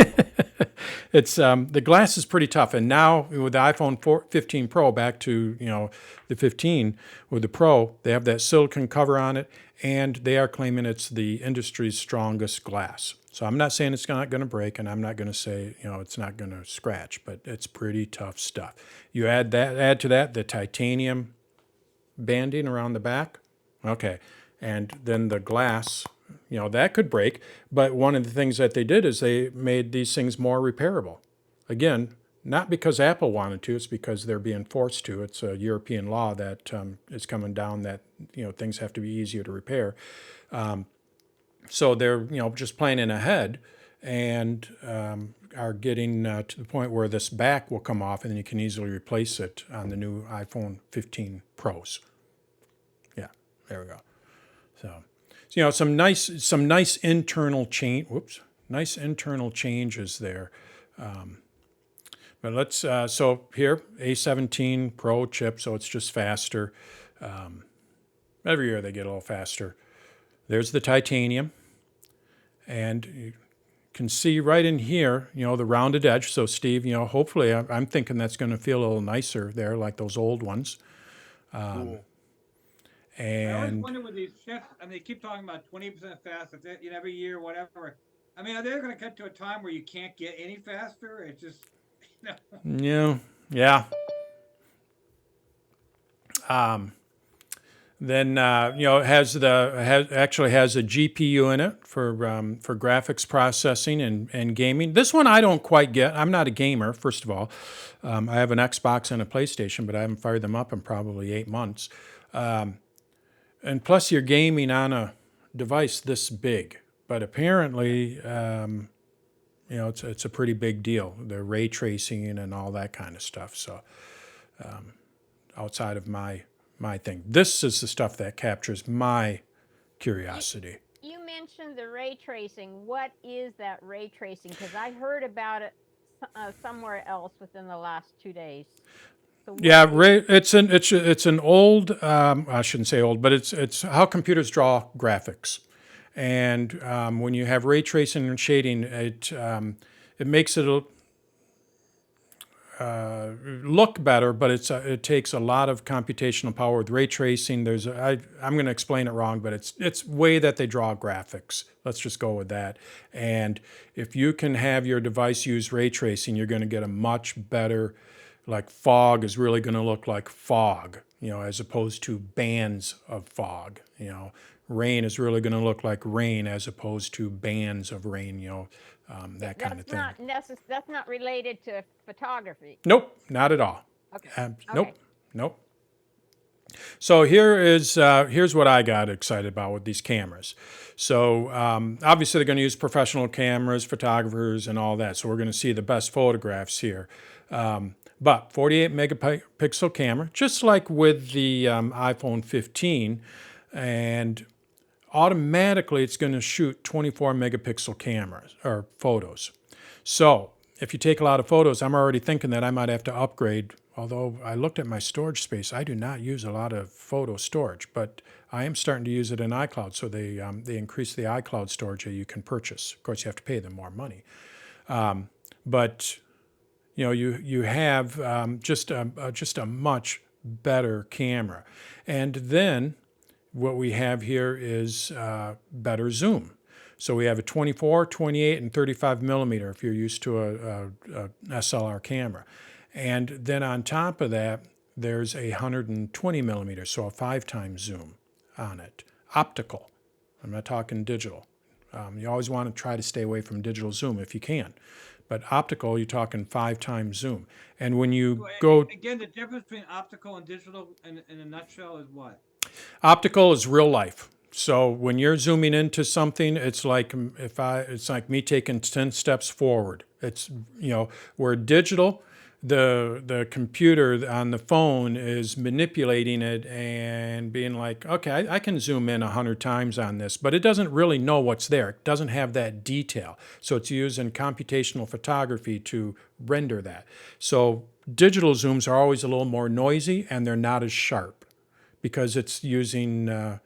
It's the glass is pretty tough, and now with the iPhone 15 Pro, back to the 15 with the Pro, they have that silicone cover on it, and they are claiming it's the industry's strongest glass. So I'm not saying it's not going to break, and I'm not going to say it's not going to scratch, but it's pretty tough stuff. You add to that the titanium banding around the back, okay, and then the glass. That could break, but one of the things that they did is they made these things more repairable. Again, not because Apple wanted to, it's because they're being forced to. It's a European law that is coming down that, things have to be easier to repair. So they're, just planning ahead and are getting to the point where this back will come off and then you can easily replace it on the new iPhone 15 Pros. Yeah, there we go. So some nice internal change. Nice internal changes there. But let's so here A17 Pro chip, so it's just faster. Every year they get a little faster. There's the titanium, and you can see right in here, the rounded edge. So Steve, hopefully I'm thinking that's going to feel a little nicer there, like those old ones. Cool. I always And wonder with these chips. I mean, they keep talking about 20% faster, every year, whatever. I mean, are they going to get to a time where you can't get any faster? It's just, yeah. Then it actually has a GPU in it for graphics processing and gaming. This one I don't quite get. I'm not a gamer, first of all. I have an Xbox and a PlayStation, but I haven't fired them up in probably 8 months. And plus, you're gaming on a device this big. But apparently, it's a pretty big deal. The ray tracing and all that kind of stuff. So, outside of my thing, this is the stuff that captures my curiosity. You mentioned the ray tracing. What is that ray tracing? Because I heard about it somewhere else within the last 2 days. So Yeah, it's an old. I shouldn't say old, but it's how computers draw graphics, and when you have ray tracing and shading, it makes it look better, but it takes a lot of computational power with ray tracing. I'm going to explain it wrong, but it's way that they draw graphics. Let's just go with that. And if you can have your device use ray tracing, you're going to get a much better. Like fog is really going to look like fog, as opposed to bands of fog. Rain is really going to look like rain as opposed to bands of rain. That kind of thing. That's not related to photography. Nope, not at all. Okay. Nope. So here's what I got excited about with these cameras. So obviously they're going to use professional cameras, photographers, and all that. So we're going to see the best photographs here. But 48 megapixel camera, just like with the iPhone 15, and automatically it's going to shoot 24 megapixel cameras or photos. So if you take a lot of photos, I'm already thinking that I might have to upgrade. Although I looked at my storage space, I do not use a lot of photo storage, but I am starting to use it in iCloud. So they increase the iCloud storage that you can purchase. Of course, you have to pay them more money, but you have just a much better camera. And then what we have here is better zoom. So we have a 24, 28, and 35 millimeter if you're used to a SLR camera. And then on top of that, there's a 120 millimeter, so a 5 times zoom on it. Optical. I'm not talking digital. You always want to try to stay away from digital zoom if you can. But optical, you're talking 5 times zoom. And when you go... Again, the difference between optical and digital in a nutshell is what? Optical is real life. So when you're zooming into something, it's like me taking 10 steps forward. It's, where digital, the computer on the phone is manipulating it and being like, okay, I can zoom in 100 times on this, but it doesn't really know what's there. It doesn't have that detail. So it's using computational photography to render that. So digital zooms are always a little more noisy and they're not as sharp because it's using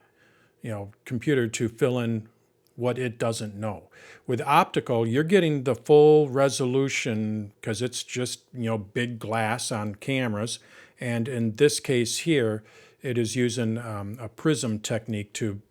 computer to fill in what it doesn't know. With optical, you're getting the full resolution because it's just big glass on cameras, and in this case here, it is using a prism technique to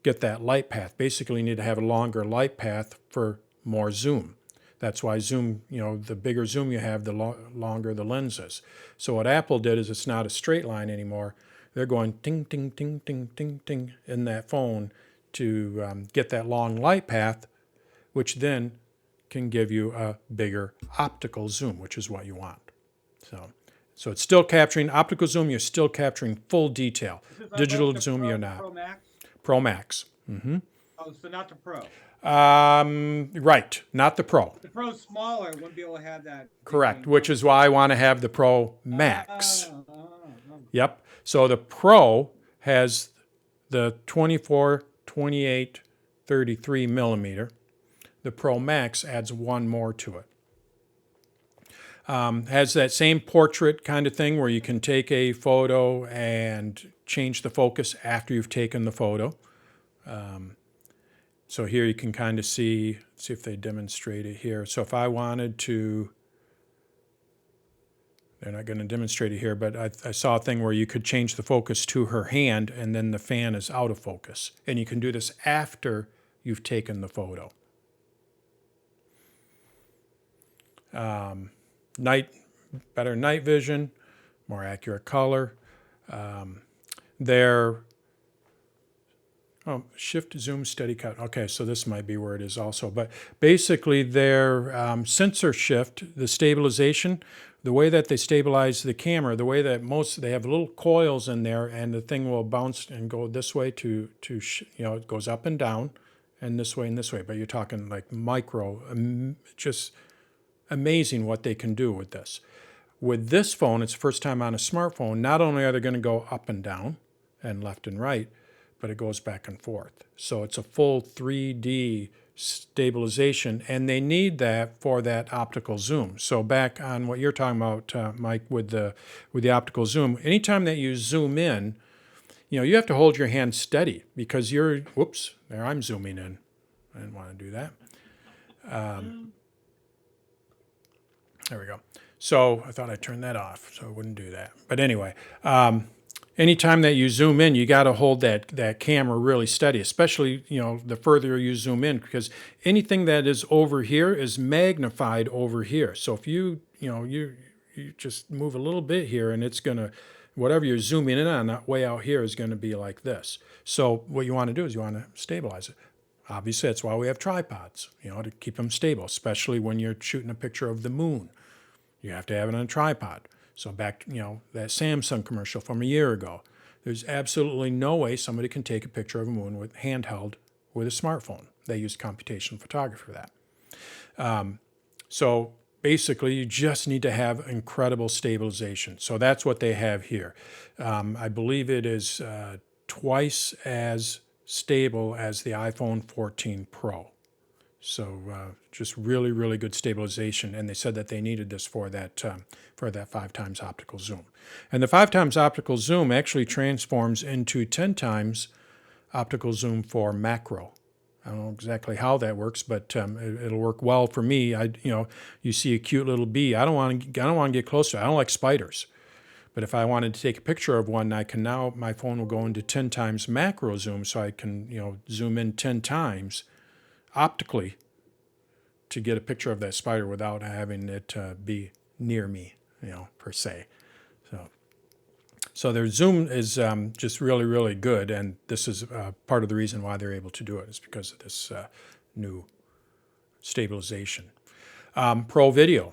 get that light path. Basically, you need to have a longer light path for more zoom. That's why zoom, the bigger zoom you have, the longer the lens is. So what Apple did is it's not a straight line anymore. They're going ting, ting, ting, ting, ting, ting in that phone to get that long light path, which then can give you a bigger optical zoom, which is what you want. So it's still capturing optical zoom. You're still capturing full detail. This is on Digital both the zoom, Pro you're and not. Pro Max? Pro Max. Oh, so not the Pro. Right, not the Pro. The Pro's smaller. Wouldn't be able to have that. Correct, which is why I want to have the Pro Max. Oh. Yep. So the Pro has the 24, 28, 33 millimeter. The Pro Max adds one more to it. Has that same portrait kind of thing where you can take a photo and change the focus after you've taken the photo. So here you can kind of see if they demonstrate it here. So if I wanted to, they're not going to demonstrate it here, but I saw a thing where you could change the focus to her hand and then the fan is out of focus. And you can do this after you've taken the photo. Better night vision, more accurate color. Shift, zoom, steady cut. Okay, so this might be where it is also. But basically their sensor shift, the stabilization, the way that they stabilize the camera, the way that they have little coils in there and the thing will bounce and go this way it goes up and down and this way and this way. But you're talking like micro, just amazing what they can do with this. With this phone, it's the first time on a smartphone, not only are they going to go up and down and left and right, but it goes back and forth. So it's a full 3D stabilization, and they need that for that optical zoom. So back on what you're talking about, Mike, with the optical zoom, anytime that you zoom in, you have to hold your hand steady because whoops, there I'm zooming in. I didn't want to do that. There we go. So I thought I turned that off so I wouldn't do that. But anyway, anytime that you zoom in, you got to hold that camera really steady, especially, the further you zoom in, because anything that is over here is magnified over here. So if you just move a little bit here and it's going to, whatever you're zooming in on, that way out here is going to be like this. So what you want to do is you want to stabilize it. Obviously, that's why we have tripods, to keep them stable, especially when you're shooting a picture of the moon. You have to have it on a tripod. So back, that Samsung commercial from a year ago, there's absolutely no way somebody can take a picture of a moon with handheld with a smartphone. They use computational photography for that. So basically, you just need to have incredible stabilization. So that's what they have here. I believe it is twice as stable as the iPhone 14 Pro. So just really, really good stabilization. And they said that they needed this for that 5 times optical zoom. And the 5 times optical zoom actually transforms into 10 times optical zoom for macro. I don't know exactly how that works, but it'll work well for me. You see a cute little bee. I don't want to get closer. I don't like spiders. But if I wanted to take a picture of one, my phone will go into 10 times macro zoom, so I can, zoom in 10 times optically to get a picture of that spider without having it be near me, per se. So their zoom is just really, really good, and this is part of the reason why they're able to do it is because of this new stabilization. Pro Video.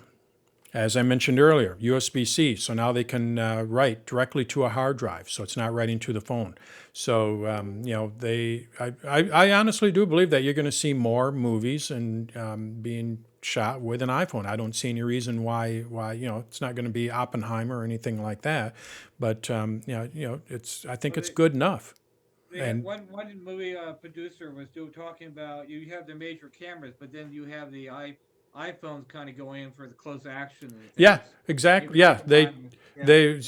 As I mentioned earlier, USB-C, so now they can write directly to a hard drive, so it's not writing to the phone. So, I honestly do believe that you're going to see more movies and being shot with an iPhone. I don't see any reason why it's not going to be Oppenheimer or anything like that. But I think it's good enough. And one movie producer was talking about you have the major cameras, but then you have the iPhones kind of going in for the close action and yeah, things. exactly. Maybe Yeah, combine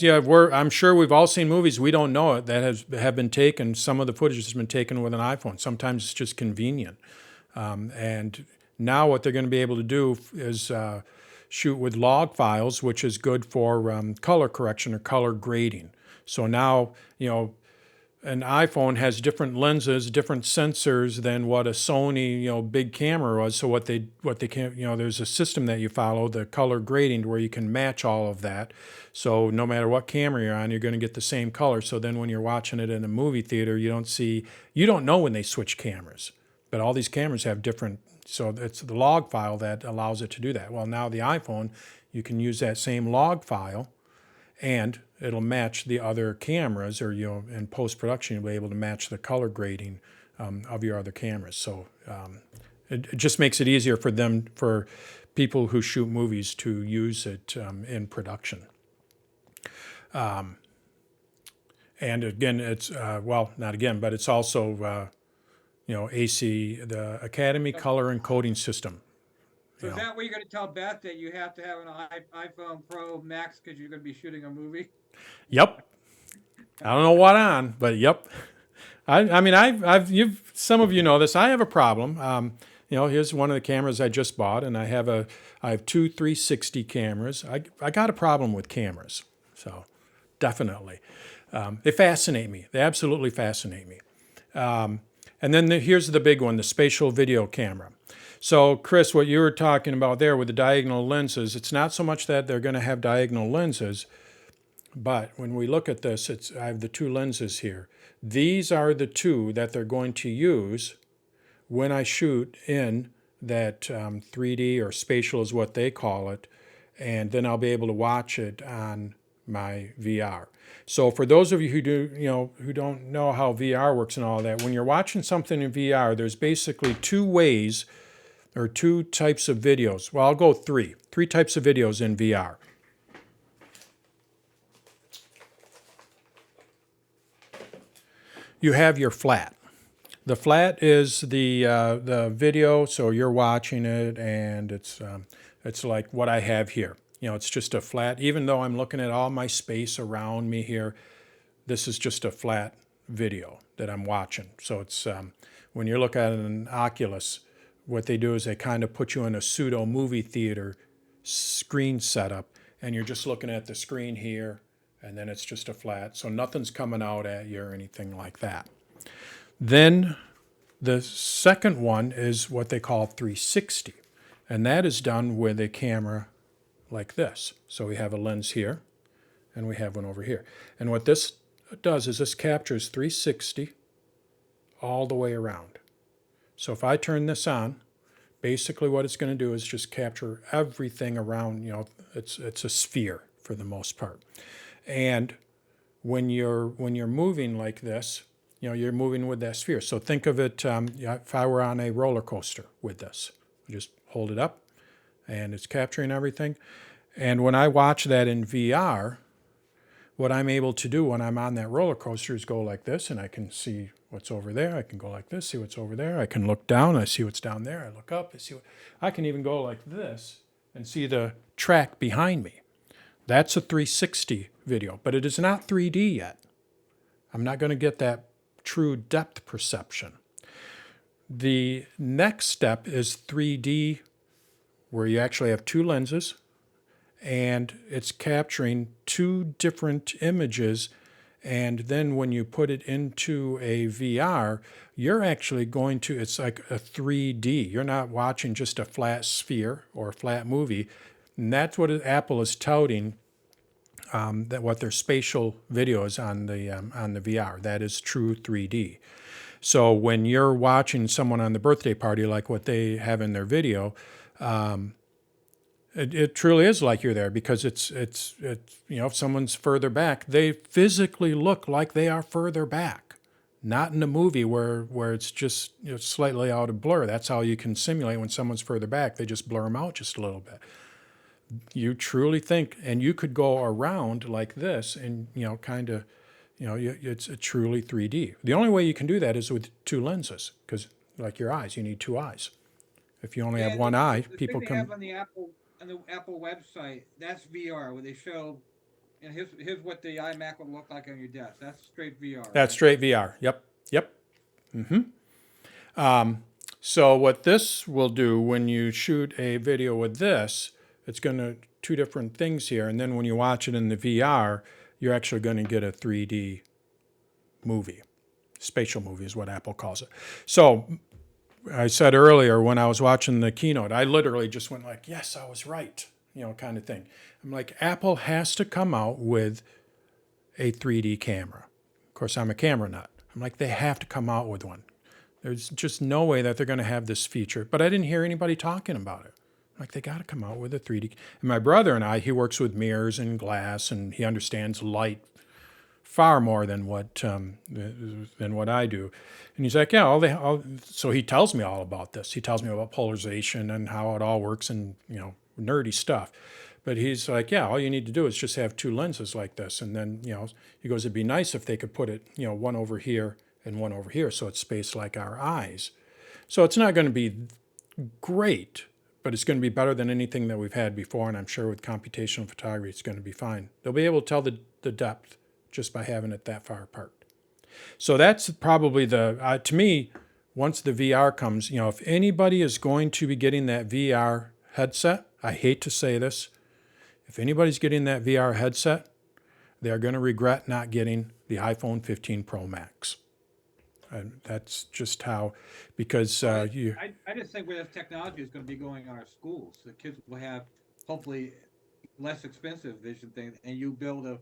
them. I'm sure we've all seen movies we don't know it that have been taken. Some of the footage has been taken with an iPhone. Sometimes it's just convenient. And now what they're going to be able to do is shoot with log files, which is good for color correction or color grading. So now, an iPhone has different lenses, different sensors than what a Sony, big camera was. So what they can, there's a system that you follow, the color grading, where you can match all of that. So no matter what camera you're on, you're going to get the same color. So then when you're watching it in a movie theater, you don't know when they switch cameras. But all these cameras have different, so it's the log file that allows it to do that. Well, now the iPhone, you can use that same log file, and it'll match the other cameras, or in post-production you'll be able to match the color grading of your other cameras. So it just makes it easier for people who shoot movies to use it in production. And again, it's not again, but it's also AC, the Academy Color Encoding System. So is that what you're going to tell Beth, that you have to have an iPhone Pro Max because you're going to be shooting a movie? Yep. I don't know what on, but yep. I mean, some of you know this. I have a problem. Here's one of the cameras I just bought, and I have two 360 cameras. I got a problem with cameras, so definitely. They fascinate me. They absolutely fascinate me. And then here's the big one, the spatial video camera. So, Chris, what you were talking about there with the diagonal lenses, it's not so much that they're going to have diagonal lenses, but when we look at this, I have the two lenses here. These are the two that they're going to use when I shoot in that 3D, or spatial is what they call it, and then I'll be able to watch it on my VR. So for those of you who don't know how VR works and all that, when you're watching something in VR, there's basically two ways, or two types of videos. Well, I'll go three types of videos in VR. You have your flat. The flat is the video, so you're watching it, and it's like what I have here. It's just a flat. Even though I'm looking at all my space around me here, this is just a flat video that I'm watching. So it's when you look at an Oculus, what they do is they kind of put you in a pseudo movie theater screen setup, and you're just looking at the screen here, and then it's just a flat. So nothing's coming out at you or anything like that. Then the second one is what they call 360, and that is done with a camera like this. So we have a lens here, and we have one over here. And what this does is this captures 360 all the way around. So if I turn this on, basically what it's going to do is just capture everything around. It's a sphere for the most part. And when you're moving like this, you're moving with that sphere. So think of it, if I were on a roller coaster with this, just hold it up, and it's capturing everything. And when I watch that in VR, what I'm able to do when I'm on that roller coaster is go like this, and I can see what's over there. I can go like this, see what's over there. I can look down, I see what's down there. I look up, I see I can even go like this and see the track behind me. That's a 360 video, but it is not 3D yet. I'm not going to get that true depth perception. The next step is 3D, where you actually have two lenses, and it's capturing two different images. And then when you put it into a VR, you're actually it's like a 3D. You're not watching just a flat sphere or a flat movie. And that's what Apple is touting, that what their spatial video is on the VR. That is true 3D. So when you're watching someone on the birthday party, like what they have in their video, it truly is like you're there, because it's if someone's further back, they physically look like they are further back. not in a movie where it's just slightly out of blur. That's how you can simulate when someone's further back. They just blur them out just a little bit. You truly think, and you could go around like this and, kind of, it's a truly 3D. The only way you can do that is with two lenses, because like your eyes, you need two eyes. If you only have one eye, the people thing they have can. on the Apple website, that's VR, where they show, and here's what the iMac would look like on your desk. That's straight VR. That's right? straight VR. Yep. So what this will do when you shoot a video with this, it's going to two different things here, and then when you watch it in the VR, you're actually going to get a 3D movie. Spatial movie is what Apple calls it. So I said earlier when I was watching the keynote, I literally just went like, yes, I was right, kind of thing. I'm like, Apple has to come out with a 3D camera. Of course, I'm a camera nut. I'm like, they have to come out with one. There's just no way that they're going to have this feature. But I didn't hear anybody talking about it. I'm like, they got to come out with a 3D. And my brother and I, he works with mirrors and glass, and he understands light far more than what I do. And he's like, yeah, so he tells me all about this. He tells me about polarization and how it all works and, nerdy stuff. But he's like, yeah, all you need to do is just have two lenses like this. And then, he goes, it'd be nice if they could put it, one over here and one over here, so it's spaced like our eyes. So it's not going to be great, but it's going to be better than anything that we've had before. And I'm sure with computational photography, it's going to be fine. They'll be able to tell the depth just by having it that far apart. So that's probably to me, once the VR comes, if anybody is going to be getting that VR headset, I hate to say this, if anybody's getting that VR headset, they're going to regret not getting the iPhone 15 Pro Max. And that's just how, because I just think where this technology is going to be going in our schools, the kids will have hopefully less expensive vision things, and you build a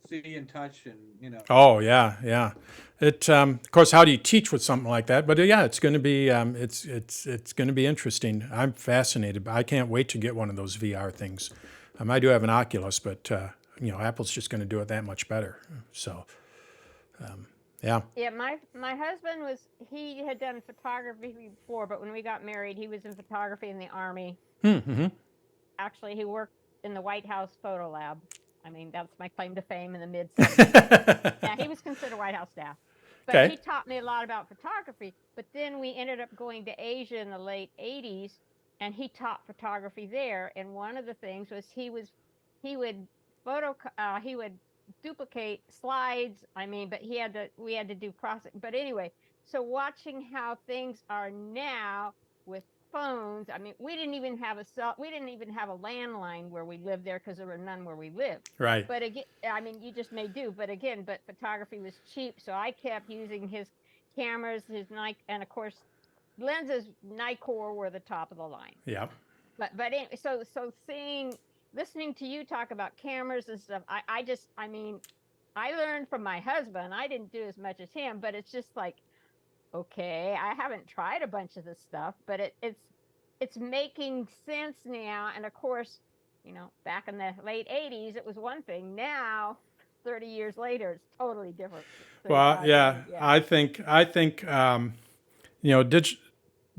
see and touch, and Oh yeah. It of course, how do you teach with something like that? But yeah, it's going to be it's going to be interesting. I'm fascinated. I can't wait to get one of those VR things. I do have an Oculus, but Apple's just going to do it that much better. So yeah. Yeah, my husband he had done photography before, but when we got married, he was in photography in the Army. Mm-hmm. Actually, he worked in the White House photo lab. I mean, that's my claim to fame in the mid-70s. Yeah, he was considered White House staff. But Okay. he taught me a lot about photography. But then we ended up going to Asia in the late 80s, and he taught photography there. And one of the things was he would duplicate slides. I mean, but we had to do process. But anyway, so watching how things are now with phones. I mean, we didn't even have a landline where we lived there because there were none where we lived. Right. But again, I mean, you just may do. But photography was cheap, so I kept using his cameras, his Nikon, and of course, lenses. Nikkor were the top of the line. Yeah. But anyway, so listening to you talk about cameras and stuff, I learned from my husband. I didn't do as much as him, but it's just like, okay, I haven't tried a bunch of this stuff, but it's making sense now. And of course, back in the late 80s, it was one thing. Now, 30 years later, it's totally different. Well, yeah, I think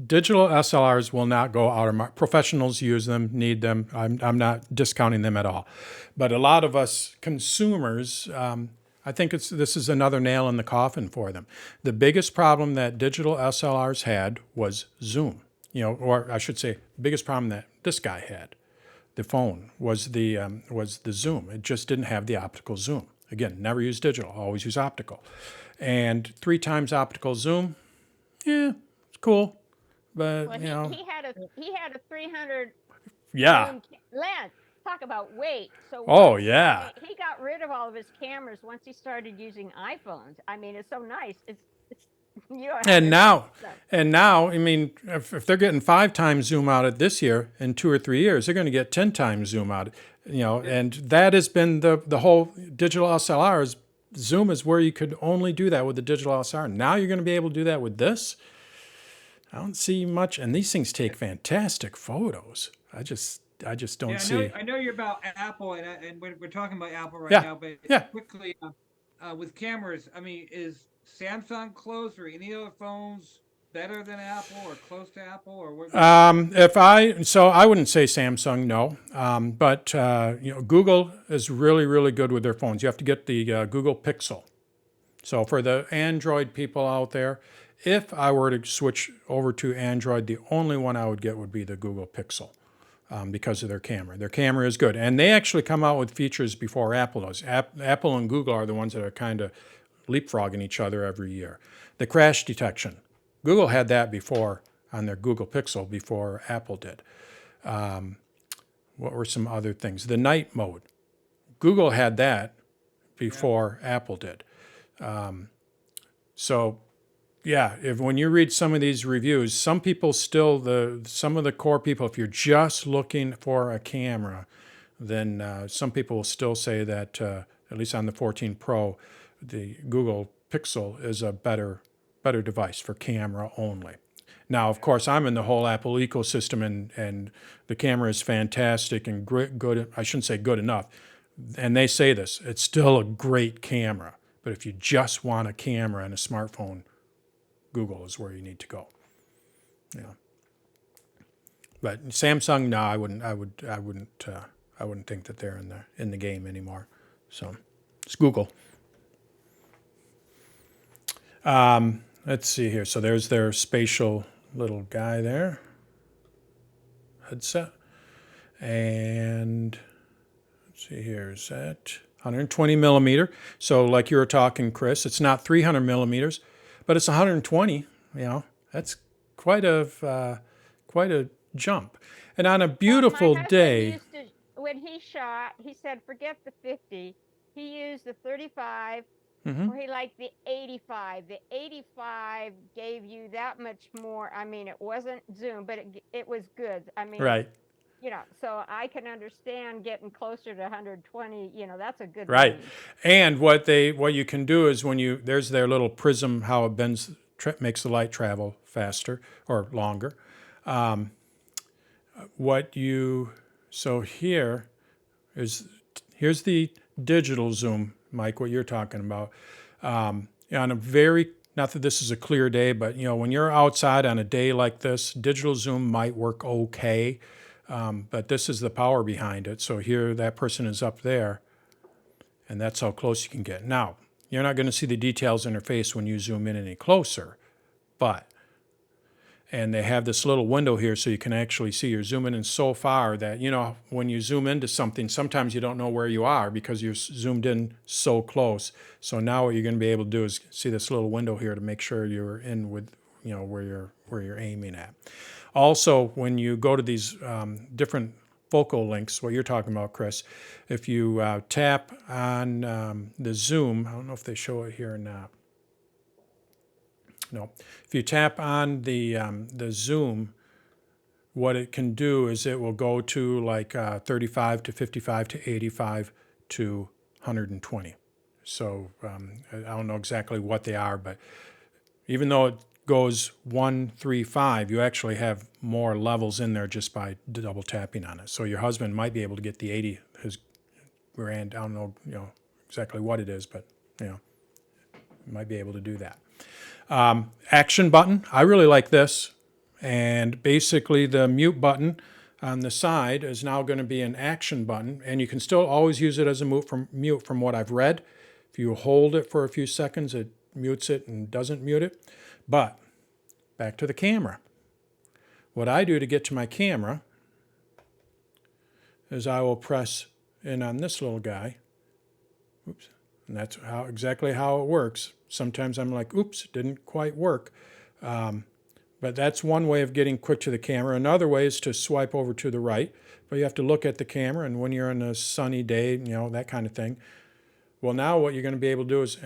digital SLRs will not go out of market. Professionals use them, need them. I'm not discounting them at all. But a lot of us consumers, I think this is another nail in the coffin for them. The biggest problem that digital SLRs had was zoom. Or I should say, the biggest problem that this guy had, the phone, was the zoom. It just didn't have the optical zoom. Again, never use digital, always use optical. And 3 times optical zoom, yeah, it's cool. But well, he had a 300 yeah lens. Talk about weight. So yeah, he got rid of all of his cameras once he started using iPhones. I mean, it's so nice. It's and now I mean, if they're getting 5 times zoom out of this year, in 2 or 3 years, they're going to get 10 times zoom out. And that has been the whole digital SLRs. Zoom is where you could only do that with the digital SLR. Now you're going to be able to do that with this. I don't see much, and these things take fantastic photos. I just don't see. I know you're about Apple, and we're talking about Apple right Yeah, now. But yeah. quickly, with cameras, I mean, is Samsung close or any other phones better than Apple or close to Apple or what? I wouldn't say Samsung, no, but Google is really, really good with their phones. You have to get the Google Pixel. So for the Android people out there, if I were to switch over to Android, the only one I would get would be the Google Pixel. Because of their camera. Their camera is good. And they actually come out with features before Apple does. Apple and Google are the ones that are kind of leapfrogging each other every year. The crash detection. Google had that before on their Google Pixel before Apple did. What were some other things? The night mode. Google had that before Apple did. When you read some of these reviews, some people still, some of the core people, if you're just looking for a camera, then some people will still say that, at least on the 14 Pro, the Google Pixel is a better device for camera only. Now, of course, I'm in the whole Apple ecosystem, and the camera is fantastic and good. I shouldn't say good enough. And they say this, it's still a great camera. But if you just want a camera and a smartphone, Google is where you need to go. Yeah. But Samsung, no, I wouldn't think that they're in the game anymore. So it's Google. Let's see here. So there's their spatial little guy there, headset, and let's see here. Is that 120 millimeter? So like you were talking, Chris, it's not 300 millimeters. But it's 120, that's quite a jump. And on a beautiful day, when he shot, he said, forget the 50. He used the 35, or he liked the 85. The 85 gave you that much more. I mean, it wasn't zoom, but it was good. I mean, right. So I can understand getting closer to 120. That's a good right. range. And what you can do is there's their little prism, how it bends, makes the light travel faster or longer. Here's the digital zoom, Mike, what you're talking about. On a very, not that this is a clear day, but when you're outside on a day like this, digital zoom might work okay. But this is the power behind it. So here, that person is up there, and that's how close you can get. Now, you're not going to see the details in her face when you zoom in any closer, and they have this little window here so you can actually see. You're zooming in so far that, when you zoom into something, sometimes you don't know where you are because you're zoomed in so close. So now what you're going to be able to do is see this little window here to make sure you're in with, where you're aiming at. Also, when you go to these different focal lengths, what you're talking about, Chris, if you tap on the zoom, I don't know if they show it here or not. No. If you tap on the zoom, what it can do is it will go to like 35 to 55 to 85 to 120. So I don't know exactly what they are, but even though it goes 1, 3, 5, you actually have more levels in there just by double tapping on it. So your husband might be able to get the 80, his grand, I don't know, exactly what it is, but might be able to do that. Action button, I really like this. And basically the mute button on the side is now going to be an action button, and you can still always use it as a mute from what I've read. If you hold it for a few seconds, it mutes it and doesn't mute it. But back to the camera. What I do to get to my camera is I will press in on this little guy. Oops. And that's exactly how it works. Sometimes I'm like, oops, didn't quite work. But that's one way of getting quick to the camera. Another way is to swipe over to the right. But you have to look at the camera, and when you're on a sunny day, that kind of thing. Well, now what you're going to be able to do is,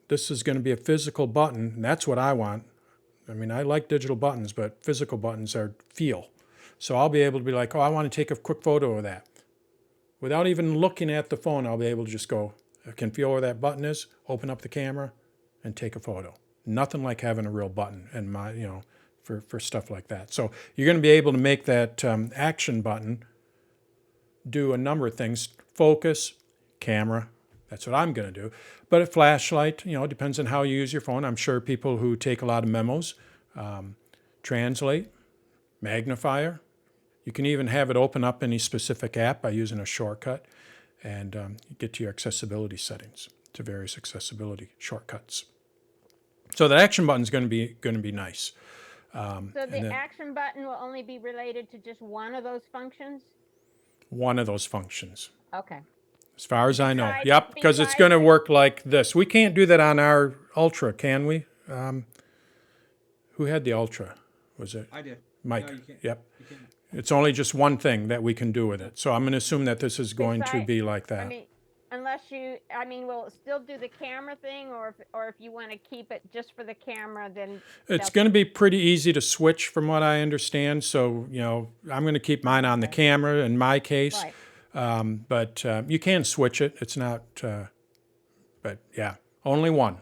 this is going to be a physical button, and that's what I want. I mean, I like digital buttons, but physical buttons are feel. So I'll be able to be like, I want to take a quick photo of that. Without even looking at the phone, I'll be able to just go, I can feel where that button is, open up the camera, and take a photo. Nothing like having a real button and for stuff like that. So you're going to be able to make that action button do a number of things. Focus, camera, That's what I'm going to do. But a flashlight, it depends on how you use your phone. I'm sure people who take a lot of memos, translate, magnifier. You can even have it open up any specific app by using a shortcut, and you get to your accessibility settings, to various accessibility shortcuts. So the action button is going to be nice. So the action button will only be related to just one of those functions? One of those functions. Okay. As far as I know. Besides- Yep, because it's going to work like this. We can't do that on our Ultra, can we? Who had the Ultra? Was it I did. Mike? No, you can't. Yep. You can't. It's only just one thing that we can do with it. So I'm going to assume that this is going to Besides- be like that. I mean, will it still do the camera thing, or if you want to keep it just for the camera, then It's going to be pretty easy to switch from what I understand. So, I'm going to keep mine on the camera in my case. Right. But you can switch it. It's not, but yeah, only one.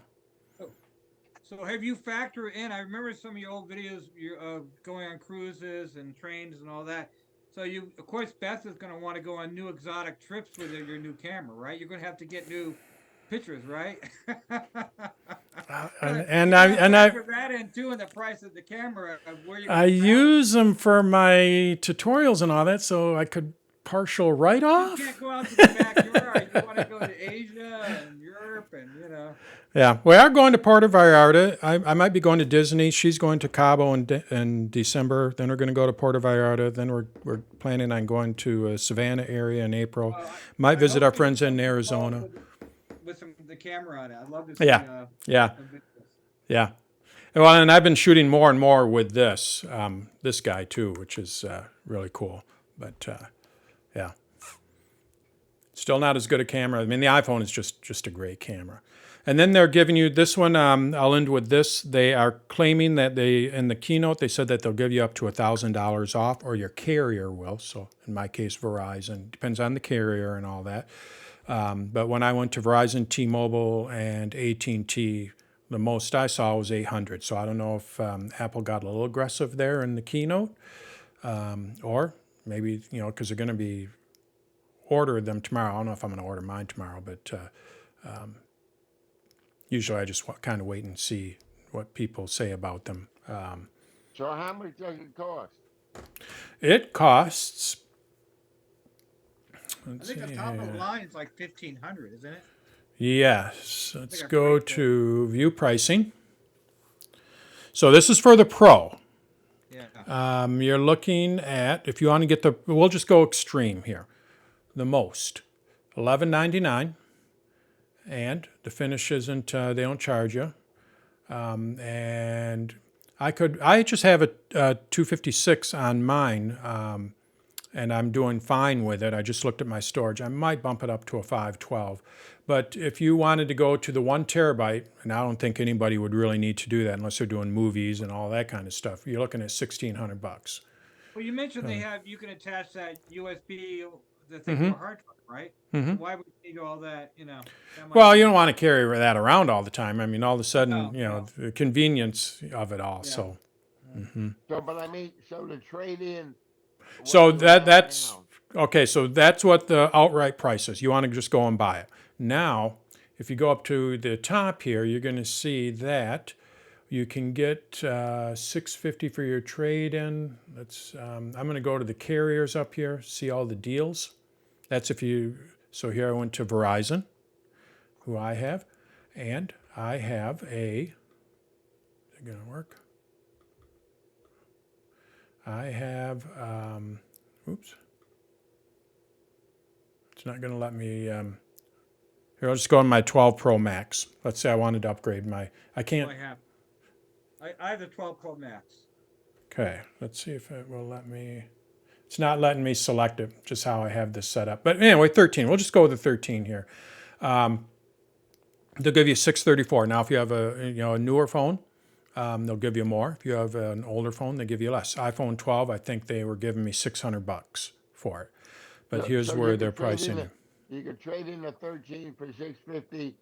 So have you factored in? I remember some of your old videos. You're going on cruises and trains and all that. So of course, Beth is going to want to go on new exotic trips with your new camera, right? You're going to have to get new pictures, right? And I factor that in too, in the price of the camera. Of where you're I use them for my tutorials and all that, so I could partial write off. You can't go out to the backyard. You want to go to Asia and Europe and Yeah, we are going to Puerto Vallarta. I might be going to Disney. She's going to Cabo in December. Then we're going to go to Puerto Vallarta. Then we're planning on going to Savannah area in April. Might visit our friends in Arizona. With the camera on it. I'd love to see. Yeah. videos. Yeah. Well, and I've been shooting more and more with this guy too, which is really cool. But yeah, still not as good a camera. I mean, the iPhone is just a great camera. And then they're giving you this one. I'll end with this. They are claiming that in the keynote, they said that they'll give you up to $1,000 off, or your carrier will. So in my case, Verizon. Depends on the carrier and all that. But when I went to Verizon, T-Mobile, and AT&T, the most I saw was $800. So I don't know if Apple got a little aggressive there in the keynote, or maybe because they're going to be ordering them tomorrow. I don't know if I'm going to order mine tomorrow, but usually I just kind of wait and see what people say about them. So how much does it cost? It costs. I think the top of the line is like 1,500, isn't it? Yes. Let's I go priced it. to view pricing. So this is for the Pro. Yeah. You're looking at, if you want to get we'll just go extreme here. The most, $11.99, and the finish isn't. They don't charge you. And I just have a 256 on mine, and I'm doing fine with it. I just looked at my storage. I might bump it up to a 512. But if you wanted to go to the 1 terabyte, and I don't think anybody would really need to do that unless they're doing movies and all that kind of stuff, you're looking at $1,600. Well, you mentioned you can attach that USB, the thing Mhm. to a hard drive, right? Mhm. So why would you need all that? That much- Well, you don't want to carry that around all the time. I mean, all of a sudden, No. the convenience of it all. Yeah. So, So, but I mean, so the trade-in. so what you have that's now, okay. So that's what the outright price is. You want to just go and buy it. Now, if you go up to the top here, you're going to see that you can get $650 for your trade-in. I'm going to go to the carriers up here. See all the deals. That's if you. So here I went to Verizon, who I have, and I have a. Is it going to work? I have. Oops. It's not going to let me. Here, I'll just go on my 12 Pro Max. Let's say I wanted to upgrade my. I can't. I have. I have the 12 Pro Max. Okay, let's see if it will let me. It's not letting me select it, just how I have this set up. But anyway, 13. We'll just go with the 13 here. They'll give you 634. Now, if you have a newer phone, they'll give you more. If you have an older phone, they give you less. iPhone 12, I think they were giving me $600 for it. But so- here's so where you they're could trade in pricing a- it. You could trade in a 13 for $650,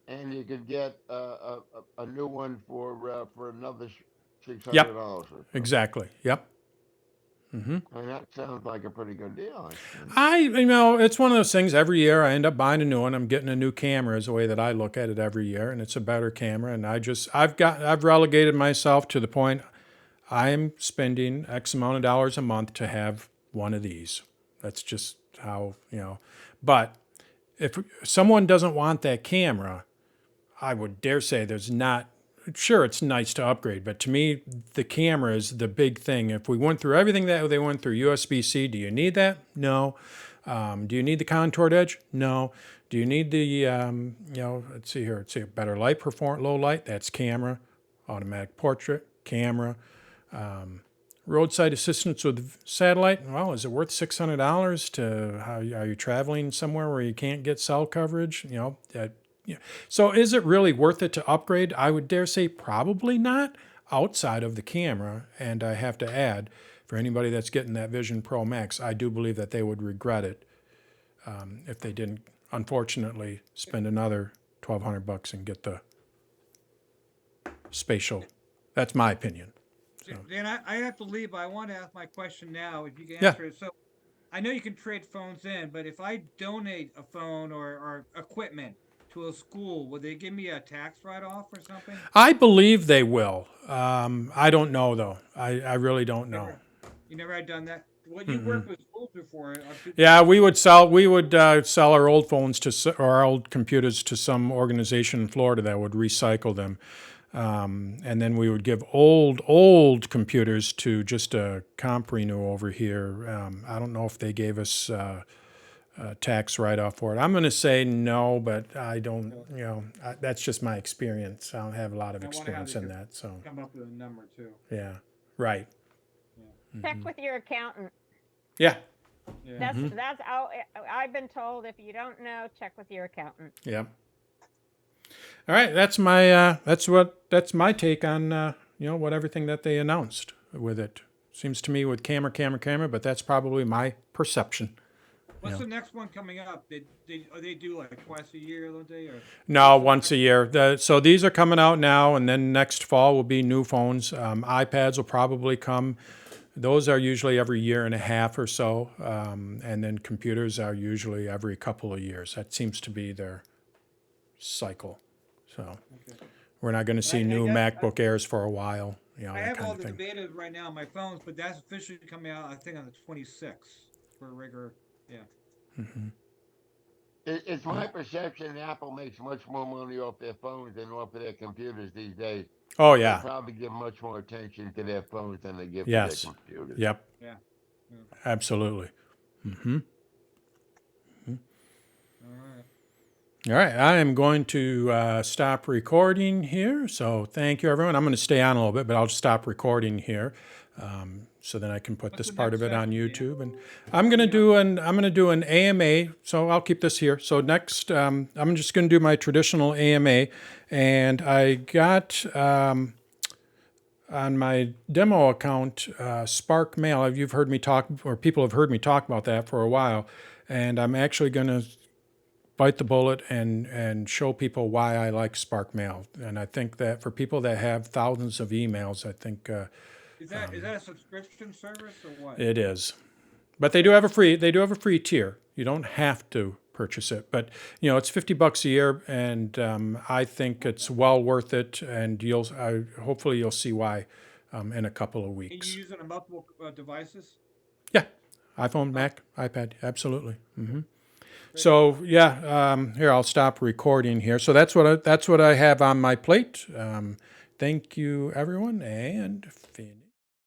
and you could get a new one for another $600. or so. Exactly. Yep. And that sounds like a pretty good deal. It's one of those things. Every year I end up buying a new one. I'm getting a new camera is the way that I look at it every year, and it's a better camera. And I've relegated myself to the point I'm spending X amount of dollars a month to have one of these. That's just how, But if someone doesn't want that camera, I would dare say sure, it's nice to upgrade, but to me, the camera is the big thing. If we went through everything that they went through, USB-C, do you need that? No. Do you need the contoured edge? No. Do you need the, let's see here, better light performance, low light? That's camera. Automatic portrait, camera. Roadside assistance with satellite. Well, is it worth $600 to, are you traveling somewhere where you can't get cell coverage? So is it really worth it to upgrade? I would dare say probably not outside of the camera. And I have to add, for anybody that's getting that Vision Pro Max, I do believe that they would regret it if they didn't, unfortunately, spend another $1,200 and get the spatial. That's my opinion. So. Dan, I have to leave, but I want to ask my question now, if you can Yeah. answer it. So I know you can trade phones in, but if I donate a phone or equipment to a school, will they give me a tax write-off or something? I believe they will. I don't know, though. I really don't know. You never had done that? Well, you worked with schools before. Yeah, we would sell our old phones or our old computers to some organization in Florida that would recycle them. And then we would give old computers to just a comp renew over here. I don't know if they gave us a tax write-off for it. I'm going to say no, but I don't, that's just my experience. I don't have a lot of experience in that. So come up with a number too. Yeah, right. Check with your accountant. Yeah. That's how I've been told. If you don't know, check with your accountant. Yeah. All right, that's my take on what everything that they announced with it. Seems to me with camera, but that's probably my perception. What's the next one coming up? They do like twice a year, don't they? Or? No, once a year. So these are coming out now, and then next fall will be new phones. iPads will probably come. Those are usually every year and a half or so, and then computers are usually every couple of years. That seems to be their cycle. So we're not going to see new MacBook Airs for a while. I have all the betas right now on my phones, but that's officially coming out, I think, on the 26th for a regular. Yeah. Mm-hmm. It's my perception Apple makes much more money off their phones than off of their computers these days. Oh, yeah. They probably give much more attention to their phones than they give to Yes. their computers. Yep. Yeah. Absolutely. Mm-hmm. All right. All right, I am going to stop recording here. So thank you, everyone. I'm going to stay on a little bit, but I'll just stop recording here, so then I can put this part of it on YouTube. And I'm going to do an AMA. So I'll keep this here. So next, I'm just going to do my traditional AMA, and I got on my demo account Spark Mail. You've heard me talk, or people have heard me talk about that for a while, and I'm actually going to bite the bullet and show people why I like Spark Mail. And I think that for people that have thousands of emails, I think is that a subscription service or what? It is. But they do have a free tier. You don't have to purchase it, but it's $50 a year, and I think it's well worth it. And hopefully you'll see why in a couple of weeks. Can you use it on multiple devices? Yeah, iPhone, Mac, iPad, absolutely. Mm-hmm. So yeah, here I'll stop recording here. So that's what I have on my plate. Thank you, everyone, and finish.